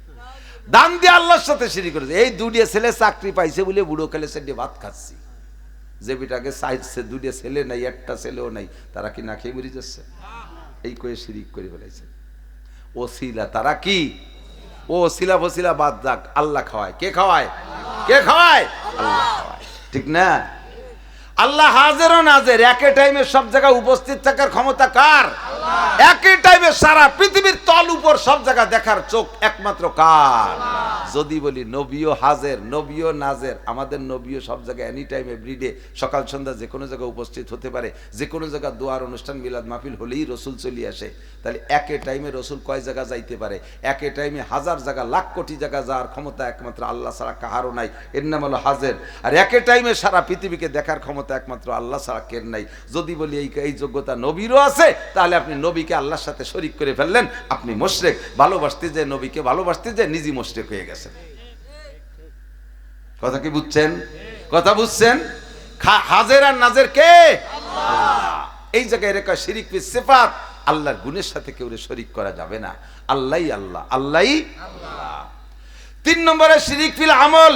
দান দিয়ে আল্লাহর সাথে শিরিক করেছে। এই 2টা ছেলে চাকরি পাইছে বলে বুড়ো কালে 4টে ভাত খাচ্ছি। যে বেটাকে চাইছে 2টা ছেলে নাই, একটা ছেলেও নাই, তারা কি না খেয়ে মরে যাচ্ছে? এই করে শিরিক করে ফেলাইছে। ওসিলা, তারা কি ও ওসিলা ফসিলা বাদ যাক, আল্লাহ খাওয়ায়। কে খাওয়ায়? কে খাওয়ায়? আল্লাহ খাওয়ায়, ঠিক না? আল্লাহ হাজির ও নাজির, একই টাইমে সব জায়গায় উপস্থিত থাকার ক্ষমতা কার? একই টাইমে সারা পৃথিবীর তল উপর সব জায়গা দেখার চোখ একমাত্র কার? যদি বলি নবীও হাজির, নবীও নাজির, আমাদের নবীও সব জায়গায় এনি টাইম এভরিডে, সকাল সন্ধ্যা যে কোনো জায়গায় উপস্থিত হতে পারে। যে কোনো জায়গায় দোয়ার অনুষ্ঠান, মিলাদ মাহফিল হলেই রসুল চলে আসে। তাহলে একই টাইমে রসুল কয় জায়গা যাইতে পারে? একই টাইমে 1000 জায়গা, লাখ কোটি জায়গা যাওয়ার ক্ষমতা একমাত্র আল্লাহ ছাড়া কাহারও নাই, এর নাম হলো হাজির। আর একই টাইমে সারা পৃথিবীকে দেখার ক্ষমতা একমাত্র আল্লাহ ছাড়া কেন নাই। যদি বলি এই যোগ্যতা নবীরও আছে, তাহলে আপনি নবীকে আল্লাহর সাথে শরীক করে ফেললেন, আপনি মুশরিক। ভালোবাসতে যে নবীকে ভালোবাসতে যে নিজে মুশরিক হয়ে গেছেন। কথা কি বুঝছেন? কথা বুঝছেন? হাজির আর নাজির কে? আল্লাহ। এই জায়গায় রেখা শিরিক ফিস সিফাত, আল্লাহর গুণের সাথে কেউ শরীক করা যাবে না। আল্লাহই আল্লাহ, আল্লাহই আল্লাহ। 3 নম্বরে শিরিক ফিল আমল,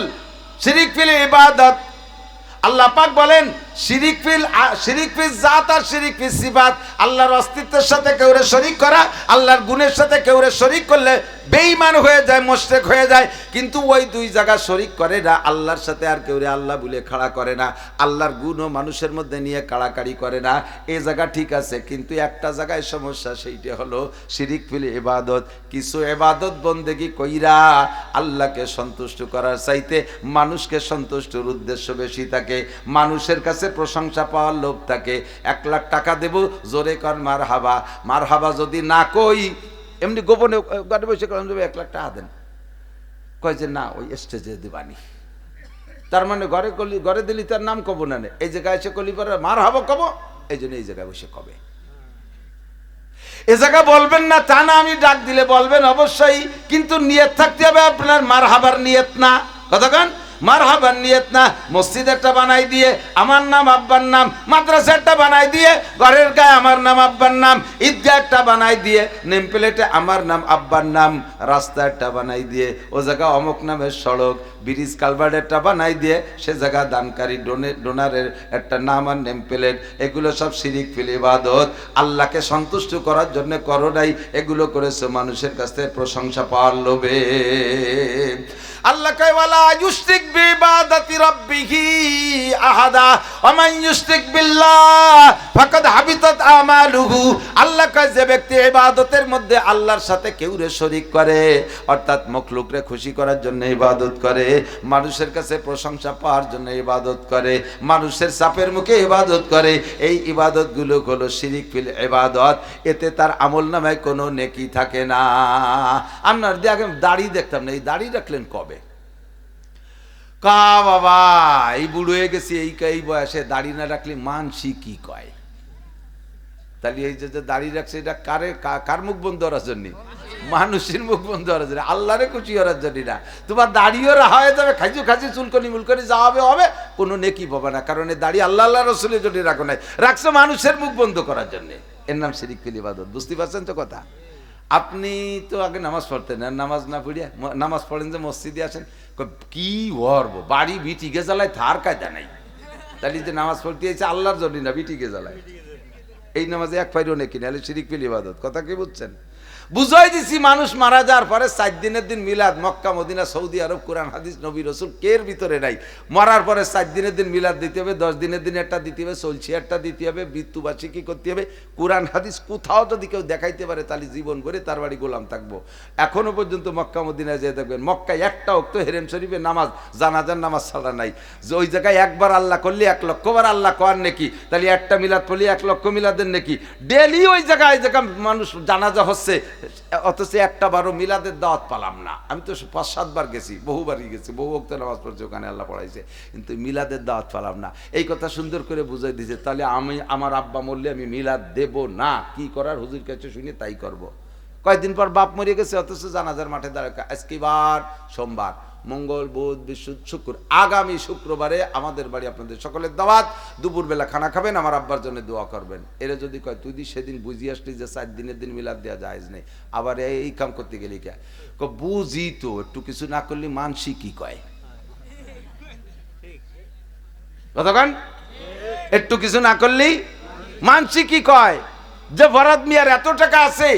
শিরিক ফিল ইবাদত। আল্লাহ পাক বলেন শিরিক ফিল জাত আর শিরিক ফিল সিফাত, আল্লাহর অস্তিত্বের সাথে কেউরে শরীক করা, আল্লাহর গুণের সাথে কেউরে শরীক করলে বেঈমান হয়ে যায়, মুশরিক হয়ে যায়। কিন্তু ওই দুই জায়গা শরীক করে না, আল্লাহর সাথে আর কেউরে আল্লাহ বলে খাড়া করে না, আল্লাহর গুণ ও মানুষের মধ্যে নিয়ে কাড়াকাড়ি করে না, এই জায়গা ঠিক আছে। কিন্তু একটা জায়গায় সমস্যা, সেইটা হলো শিরিক ফিল ইবাদত। কিছু ইবাদত বন্দেগী কইরা আল্লাহকে সন্তুষ্ট করার চাইতে মানুষকে সন্তুষ্টের উদ্দেশ্য বেশি থাকে, মানুষের কাছে প্রশংসা পাওয়ার লোভ থাকে। 1 লাখ টাকা দেব, জোরে কর মারহাবা, মারহাবা যদি না কই, এমনি গোপনে গাড়ি বসে করলাম 1 লাখ টাকা দেন, কয় যে না ওই স্টেজে দিবানি। তার মানে ঘরে দিলি তার নাম কব না, এই জায়গায় এসে কলি পরে মারহাবা কব, এই জন্য এই জায়গায় বসে কবে। এ জায়গা বলবেন না তা না, আমি ডাক দিলে বলবেন অবশ্যই, কিন্তু নিয়ত থাকতে হবে আপনার মারহাবার নিয়ত না। কতক্ষণ মারহাবার নিয়ত না। মসজিদ একটা বানাই দিয়ে আমার নাম আব্বার নাম, মাদ্রাসা একটা বানাই দিয়ে ঘরের গায়ে আমার নাম আব্বার নাম, ঈদগাহ একটা বানাই দিয়ে নেম প্লেটে আমার নাম আব্বার নাম, রাস্তা একটা বানাই দিয়ে ও জায়গা অমুক নামের সড়ক, ব্রিজ কালভার্ট একটা বানাই দিয়ে সে জায়গা দানকারী ডোনারের একটা নাম আর নেম প্লেট, এগুলো সব শিরিক ফিল ইবাদত। আল্লাহকে সন্তুষ্ট করার জন্য করো নাই, এগুলো করেছো মানুষের কাছ থেকে প্রশংসা পাওয়ার লোভে। আল্লাহ কয় ওয়ালা ইউশরিক বিইবাদাতি রাব্বিহি আহাদা ওয়া মান ইউশরিক বিল্লাহ ফাকাদ হাবিতাত আমালুহু। আল্লাহ কয় যে ব্যক্তি ইবাদতের মধ্যে আল্লাহর সাথে কেউরে শরীক করে, অর্থাৎ মখলুকরে খুশি করার জন্য ইবাদত করে, মানুষের কাছে প্রশংসা পাওয়ার জন্য ইবাদত করে, মানুষের চাপের মুখে ইবাদত করে, এই ইবাদতগুলো হলো শিরিক ফিল ইবাদত। এতে তার আমলনামায় কোনো নেকি থাকে না। আপনার আগে দাড়ি দেখতাম না, এই দাড়ি রাখলেন কবে? কা বাবা এই বুড়ো হয়ে গেছি, এই বয়সে দাড়ি না রাখলে মানসি কি কয়? তাহলে এই যে দাড়ি রাখছে এটা কার মুখ বন্ধ করার জন্য? মানুষের মুখ বন্ধ করার জন্য, আল্লাহরে খুশি করার জন্য না। তোমার দাড়িও রাখা হয়ে যাবে, খাইজু খাইজু চুলকনি মুলকনি যা হবে হবে, কোনো নেকি পাবে না। কারণ এই দাড়ি আল্লাহ আল্লাহ রসুলের জন্য রাখো নাই, রাখছো মানুষের মুখ বন্ধ করার জন্য। এর নাম শিরিক ফিল ইবাদত। বুঝতে পারছেন তো কথা? আপনি তো আগে নামাজ পড়তেন, আর নামাজ না পড়িয়া নামাজ পড়েন যে মসজিদে আসেন, কি করব বাড়ি বিটিকে জ্বালায়, থার কায়দা নাই। তাহলে যে নামাজ পড়তে এসে আল্লাহর জন্য না, বিটিকে জ্বালায়, এই নামাজে এক পাইরও নেকি, নাহলে শিরিক ফিল ইবাদত। কথা কি বুঝছেন? বুঝাই দিছি, মানুষ মারা যাওয়ার পরে 4 দিনের দিন মিলাদ, মক্কা মদিনা সৌদি আরব কোরআন হাদিস নবী রসুল কের ভিতরে নাই। মরার পরে 4 দিনের দিন মিলাদ দিতে হবে, 10 দিনের দিন একটা দিতে হবে, চলছে একটা দিতে হবে, মৃত্যুবার্ষিকী করতে হবে। কোরআন হাদিস কোথাও যদি কেউ দেখাইতে পারে তাহলে জীবন ভরে তার বাড়ি গোলাম থাকবো। এখনো পর্যন্ত মক্কা মদিনায় যেয়ে দেখবেন, মক্কায় একটা ওয়াক্ত হেরেম শরীফে নামাজ, জানাজার নামাজ ছাড়া নাই। যে ওই জায়গায় একবার আল্লাহ করলে 1 লক্ষবার আল্লাহ কর নেকি, তাহলে একটা মিলাদ পড়লে 1 লক্ষ মিলাদের নেকি। ডেলি ওই জায়গায় মানুষ জানাজা হচ্ছে, অথচ একটা বারো মিলাদের দাওয়াত পালাম না। আমি তো 5-7 বার গেছি, বহুবারই গেছি, বহু ওয়াক্ত নামাজ পড়ছি, ওখানে আল্লাহ পড়াইছে, কিন্তু মিলাদের দাওয়াত পালাম না। এই কথা সুন্দর করে বুঝাই দিয়েছে। তাহলে আমি আমার আব্বা মরলে আমি মিলাদ দেব না, কি করার হুজুর কাছে শুনে তাই করব। কয়েকদিন পর বাপ মরে গেছে, অথচ জানাজার মাঠে দাঁড়ায়। আজকে বার সোমবার, মঙ্গল বুধ বৃহস্পতি শুক্র, আগামী শুক্রবারে আমাদের বাড়ি আপনাদের সকলের দাওয়াত, দুপুরবেলা খানা খাবেন, আমার আব্বার জন্য দোয়া করবেন। এরা যদি কয় তুই সেদিন বুঝিয়ে আসলি যে 4 দিনের দিন মিলাদ দেওয়া জায়েজ নেই, আবার এই কাম করতে গেলি কে? বুঝি তো, একটু কিছু না করলে মানসি কি কয়? কতক্ষণ একটু কিছু না করলেই মানসি কি কয়? যে ফরাদ মিয়ার এত টাকা আছে,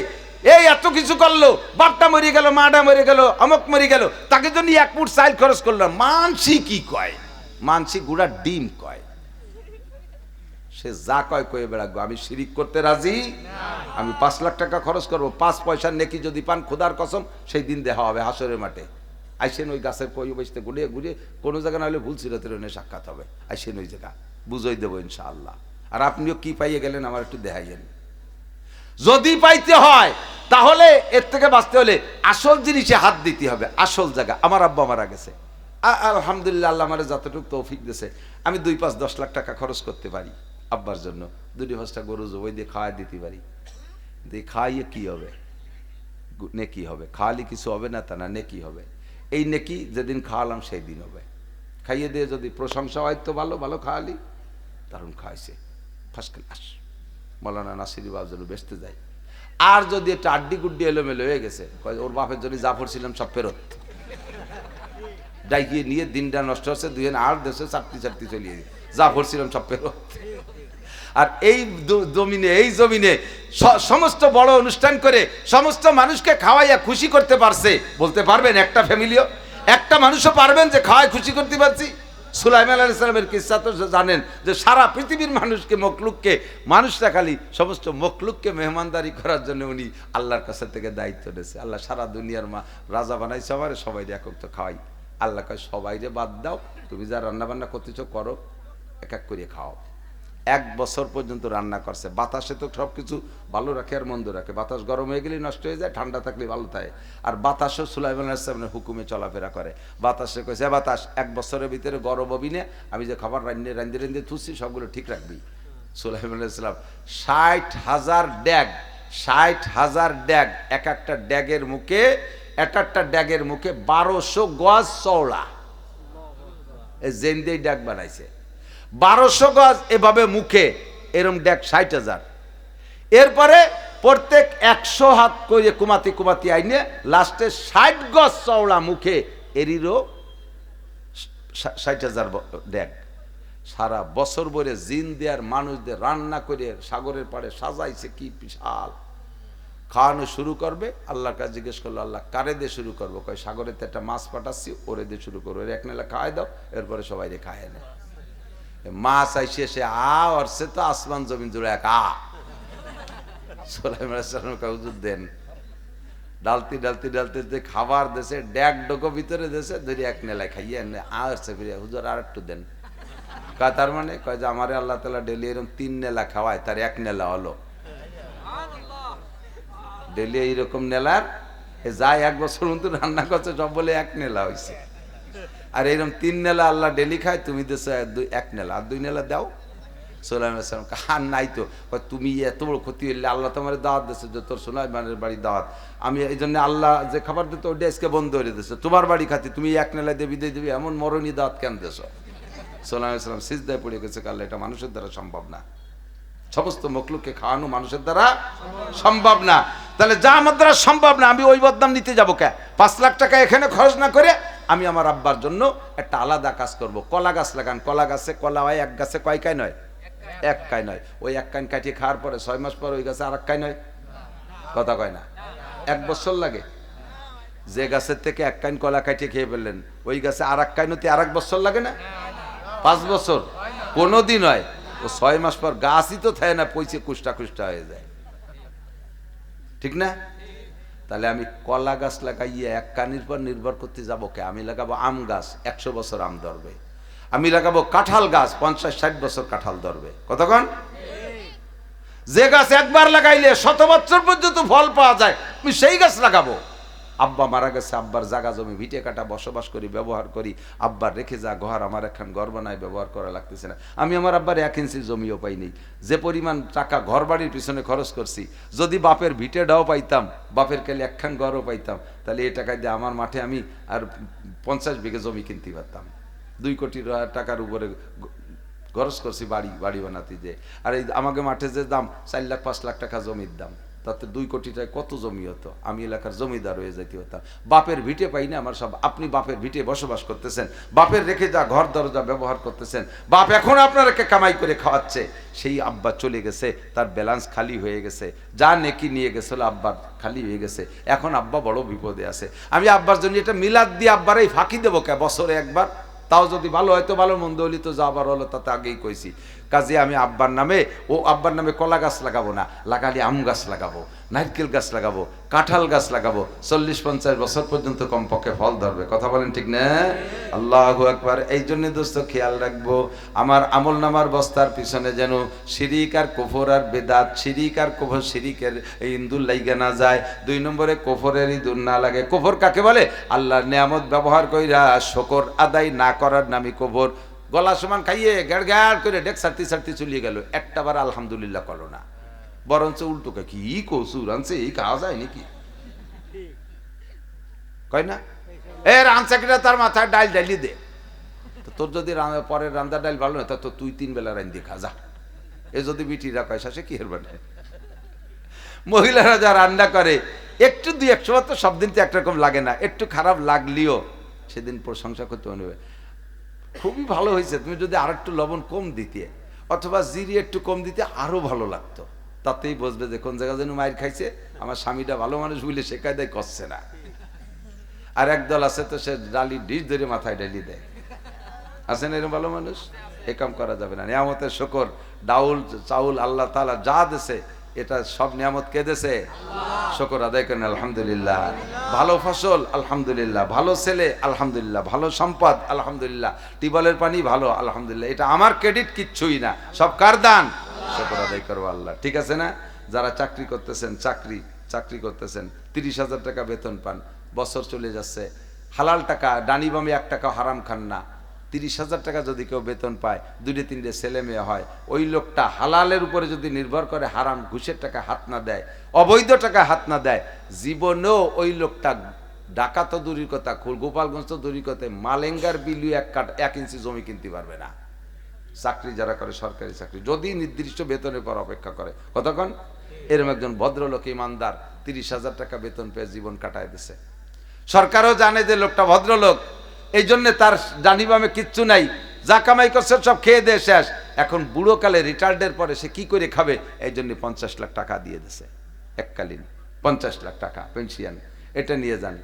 এই এত কিছু করলো, বাপটা মরে গেল, মাটা মরে গেল, অমুক মরে গেল, তাকে জন্য 1 ফুট চাইল খরচ করলো, মানসি কি কয়? মানসি গুড়া ডিম কয়। সে যা কয় কয়ে বেড়াবো, আমি শিরিক করতে রাজি। আমি 5 লাখ টাকা খরচ করবো, 5 পয়সার নেকি যদি পান, খোদার কসম সেই দিন দেখা হবে হাসরের মাঠে। আইসেন ওই গাছের কই বসতে ঘুরিয়ে ঘুরিয়ে, কোনো জায়গা না হলে ভুল সিরাতের সাক্ষাৎ হবে, আইসেন ওই জায়গা, বুঝাই দেবো ইনশাআল্লাহ। আর আপনিও কি পাইয়ে গেলেন আমার একটু দেখাইয়েন। যদি পাইতে হয় তাহলে এর থেকে বাঁচতে হলে আসল জিনিসে হাত দিতে হবে, আসল জায়গা। আমার আব্বা মারা গেছে, আলহামদুলিল্লাহ, আল্লাহ আমার যতটুকু তৌফিক দিয়েছে, আমি 2-5-10 লাখ টাকা খরচ করতে পারি আব্বার জন্য। 2-5টা গরু জবাই দিয়ে খাওয়াই দিতে পারি। দিয়ে খাইয়ে কি হবে? নেকি হবে। খাওয়ালি কিছু হবে না তা না, নেকি হবে। এই নেকি যেদিন খাওয়ালাম সেই দিন হবে। খাইয়ে দিয়ে যদি প্রশংসা হয় তো ভালো, ভালো খাওয়ালি, দারুণ খাওয়াইছে, ফার্স্ট ক্লাস, মৌলানা নাসির বাবার জন্য বেচতে যাই। আর যদি একটা আড্ডি গুড্ডি এলোমেলো হয়ে গেছে, ওর বাপের জন্য জাফর ছিলাম সব ফেরত, ডাইকিয়ে নিয়ে দিনটা নষ্ট হচ্ছে, 2 আর দেশে চারটি চলিয়ে যা পড়ছিলাম সব ফেরত। আর এই জমিনে সমস্ত বড় অনুষ্ঠান করে সমস্ত মানুষকে খাওয়াইয়া খুশি করতে পারছে, বলতে পারবেন একটা ফ্যামিলিও, একটা মানুষও পারবেন যে খাওয়ায় খুশি করতে পারছি? সুলাইমান আলাইহিস সালামের কিসসা তো জানেন, যে সারা পৃথিবীর মানুষকে মানুষরা খালি সমস্ত মখলুককে মেহমানদারি করার জন্য উনি আল্লাহর কাছে থেকে দায়িত্ব নিয়েছে। আল্লাহ সারা দুনিয়ার রাজা বানাইছে আমারে, সবাই একক তো খাওয়াই। আল্লাহ কয় সবাইরে বাদ দাও, তুমি যা রান্না বান্না করতেছো করো, এক এক করে খাও। 1 বছর পর্যন্ত রান্না করছে। বাতাসে তো সব কিছু ভালো রাখে আর মন্দ রাখে, বাতাস গরম হয়ে গেলেই নষ্ট হয়ে যায়, ঠান্ডা থাকলে ভালো থাকে। আর বাতাসও সুলাইমান আলাইহিস সালামের হুকুমে চলাফেরা করে। বাতাসে কইছে, বাতাস 1 বছরের ভিতরে গরম হবি না, আমি যে খাবার রান্ধে থুসি সবগুলো ঠিক রাখবি। সুলাইমান আলাইহিস সালাম 60,000 ড্যাগ, 60,000 ড্যাগ, এক একটা ড্যাগের মুখে 1200 গজ চওড়া, এই জেন্দেই ড্যাগ বানাইছে। 1200 গজ এভাবে মুখে, এরম ড্যাগ 60,000। এরপরে প্রত্যেক 100 হাত করে কুমাতি আইনে লাস্টে 60 গজ চওড়া মুখে, এরিরও 60,000 ড্যাগ। সারা বছর ভরে জিন দেয়ার মানুষদের রান্না করে সাগরের পাড়ে সাজাইছে, কি বিশাল। খাওয়ানো শুরু করবে, আল্লাহর কাছে জিজ্ঞেস করলো, আল্লাহ কারে দিয়ে শুরু করবো? কয় সাগরেতে একটা মাছ পাঠাচ্ছি, ওরে দিয়ে শুরু করবো, এক নেলা খাওয়াই দাও, এরপরে সবাই রে খায় না। মাছ আইসে সে সে তো আসমান জমিন জুড়ে এক সুলাইমান আলাইহিস সালাম হুজুর দেন। ডালতে খাবার দেশে, ড্যাগ ডোকো ভিতরে দেশে ধরে এক নেলায় খাইয়ে আসছে ফিরে, হুজুর আর একটু দেন। তার মানে কয় যে আমারে আল্লাহ তাআলা ডেলি এরকম 3 নেলা খাওয়ায়, তার 1 নেলা হলো। ডেলি এইরকম নেলার যাই 1 বছর মতো রান্না করছে সব বলে 1 নেলা হয়েছে। আর এরকম 3 নেলা আল্লাহ ডেলি খায়, তুমি দেশে 1 নেলা, আর 2 নেলা দাও। সুলাইমান আলাইহিস সালাম কার নাই তো, তুমি এত বড় ক্ষতি হইলে আল্লাহ তোমার দাওয়াত দিয়েছে যে তোর সুলাইমানের বাড়ি দাওয়াত, আমি এই জন্য আল্লাহ যে খাবার দিত ওটা আজকে বন্ধ করে দিয়েছে, তোমার বাড়ি খাতি তুমি 1 নেলা দেবী এমন মরণী দাওয়াত কেন দেশ? সুলাইমান আলাইহিস সালাম সিজদায় পড়ে গেছে, আল্লাহ এটা মানুষের দ্বারা সম্ভব না, সমস্ত মখলুককে খাওয়ানো মানুষের দ্বারা সম্ভব না। তাহলে যা আমার দ্বারা সম্ভব না, আমি ওই বদনাম নিতে যাবো কে? 5 লাখ টাকা এখানে খরচ না করে আমি আমার আব্বার জন্য একটা আলাদা কাজ করব। কলা গাছ লাগান, কলা গাছে কলা হয়, এক গাছে কয় কাই নয়? 1 কাই নয়। ওই 1 কান কাটিয়ে খাওয়ার পরে 6 মাস পর ওই গাছে আর 1 কাই নয়, কথা কয় না? 1 বছর লাগে। যে গাছের থেকে 1 কান কলা কাটিয়ে খেয়ে ফেললেন, ওই গাছে আর 1 কাই নতে আর 1 বছর লাগে না? 5 বছর কোনোদিন হয়। ও 6 মাস পর গাছই তো থাকে না, পয়সে কুষ্টা হয়ে যায়, ঠিক না? তাহলে আমি কলা গাছ লাগাইয়ে 1 কানির পর নির্ভর করতে যাবো কে? আমি লাগাবো আম গাছ, 100 বছর আম ধরবে। আমি লাগাবো কাঁঠাল গাছ, 50-60 বছর কাঁঠাল ধরবে। কতক্ষণ? যে গাছ একবার লাগাইলে 100 বছর পর্যন্ত ফল পাওয়া যায়, আমি সেই গাছ লাগাবো। আব্বা মারা গেছে, আব্বার জায়গা জমি ভিটে কাটা বসবাস করি, ব্যবহার করি, আব্বার রেখে যা ঘর, আমার এখন ঘর বানায় ব্যবহার করা লাগতেছে না। আমি আমার আব্বার 1 ইঞ্চি জমিও পাইনি, যে পরিমাণ টাকা ঘর বাড়ির পিছনে খরচ করছি, যদি বাপের ভিটেটাও পাইতাম, বাপের কালে 1খান ঘরও পাইতাম, তাহলে এই টাকা দিয়ে আমার মাঠে আমি আর 50 বিঘা জমি কিনতে পারতাম। 2 কোটি টাকার উপরে খরচ করছি বাড়ি বানাতে যে। আর এই আমাকে মাঠে যে দাম 4 লাখ 5 লাখ টাকা জমির দাম, তাতে 2 কোটি টাকা কত জমি হতো, আমি এলাকার জমিদার হয়ে যেতে হতাম। বাপের ভিটে পাই না আমার সব। আপনি বাপের ভিটে বসবাস করতেছেন, বাপের রেখে যা ঘর দরজা ব্যবহার করতেছেন, বাপ এখন আপনাকে কামাই করে খাওয়াচ্ছে। সেই আব্বা চলে গেছে, তার ব্যালেন্স খালি হয়ে গেছে, যা নেকি নিয়ে গেছিল আব্বার খালি হয়ে গেছে। এখন আব্বা বড় বিপদে আছে। আমি আব্বার জন্য এটা মিলাদ দিয়ে আব্বার এই ফাঁকি দেবো কে? বছরে একবার, তাও যদি ভালো হয়তো ভালো, মন্দ হলি তো যা আবার হলো তাতে আগেই কইছি। কাজে আমি আব্বার নামে কলা গাছ লাগাবো না, লাগালে আম গাছ লাগাবো, নারকেল গাছ লাগাবো, কাঁঠাল গাছ লাগাবো, 40-50 বছর পর্যন্ত কমপক্ষে ফল ধরবে। কথা বলেন ঠিক না? আল্লাহু আকবার। এই জন্য দোস্ত খেয়াল রাখবো, আমার আমল নামার বস্তার পিছনে যেন শিরিক আর কুফর আর বেদাত, শিরিক আর কুফর, শিরিকের ইন্দুর লাইগা না যায়। 2 নম্বরে কুফরের ইঁদুর না লাগে। কুফর কাকে বলে? আল্লাহর নিয়ামত ব্যবহার কইরা শুকর আদায় না করার নামই কুফর। গলা সমান খাইয়ে গ্যাড় করে ডেক সারতি চলিয়ে গেল, একটাবার আলহামদুলিল্লাহ করলো না, বরঞ্চ উল্টোকে কি কসুর আনছে, এই খাওয়া যায় নাকি? কয় না রানচাকিটা তার মাথায় ডালি দে। তোর যদি পরের রান্দা ডাল ভালো না, তা তো তুই 3 বেলা রান দিয়ে খা যা। এ যদি বিটিরা কয় শাসে কি হেরবে না? মহিলারা যা রান্না করে একটু 2-100 তো সব দিন তো একরকম লাগে না, একটু খারাপ লাগলেও সেদিন প্রশংসা করতে হবে। খুবই ভালো হয়েছে, তুমি যদি আর একটু লবণ কম দিতে অথবা জিরি একটু কম দিতে আরো ভালো লাগতো। তাতেই বুঝবে যে কোন জায়গা যেন মায়ের খাইছে, আমার স্বামীটা ভালো মানুষ বলে সে কায়দায় করছে না। আর একদল আছে তো সে ডালি ডিশ ধরে মাথায় ডালি দেয়, আছেন এরকম ভালো মানুষ। এ কাম করা যাবে না। নিয়ামতের শুকর, ডাউল চাউল আল্লাহ তাআলা যা দেছে এটা সব নিয়ামত কে দেছে? শুকর আদায় করেন আলহামদুলিল্লাহ। ভালো ফসল আলহামদুলিল্লাহ, ভালো ছেলে আলহামদুলিল্লাহ, ভালো সম্পদ আলহামদুলিল্লাহ, টিউবওয়েলের পানি ভালো আলহামদুলিল্লাহ। এটা আমার ক্রেডিট কিচ্ছুই না, সব কার দান? শুকর আদায় করবো আল্লাহ, ঠিক আছে না? যারা চাকরি করতেছেন, চাকরি করতেছেন, 30,000 টাকা বেতন পান, বছর চলে যাচ্ছে, হালাল টাকা ডানি বামে 1 টাকা হারাম খান না। 30,000 টাকা যদি কেউ বেতন পায়, 2-3টে ছেলে মেয়ে হয়, ওই লোকটা হালালের উপরে যদি নির্ভর করে, হারাম ঘুষের টাকা হাত না দেয়, অবৈধ টাকা হাত না দেয়, জীবনেও ওই লোকটা ঢাকা তো দূরের কথা, গোপালগঞ্জ তো দূরের কথা, মালেঙ্গার বিলু 1 ইঞ্চি জমি কিনতে পারবে না। চাকরি যারা করে সরকারি চাকরি, যদি নির্দিষ্ট বেতনের পর অপেক্ষা করে, কতক্ষণ? এরকম একজন ভদ্রলোক ইমানদার 30,000 টাকা বেতন পেয়ে জীবন কাটায় দিছে। সরকারও জানে যে লোকটা ভদ্রলোক, এই জন্য তার ডানি বামে কিচ্ছু নাই, যা কামাই করছে সব খেয়ে দিয়ে শেষ। এখন বুড়ো কালে রিটায়ার্ডের পরে সে কি করে খাবে, এই জন্য 50 লাখ টাকা দিয়ে দিছে, এককালীন 50 লাখ টাকা পেনশন। এটা নিয়ে যান।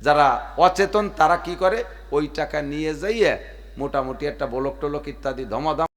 যারা অচেতন তারা কি করে, ওই টাকা নিয়ে যাইয়ে মোটামুটি একটা বলক টলক ইত্যাদি ধমাধম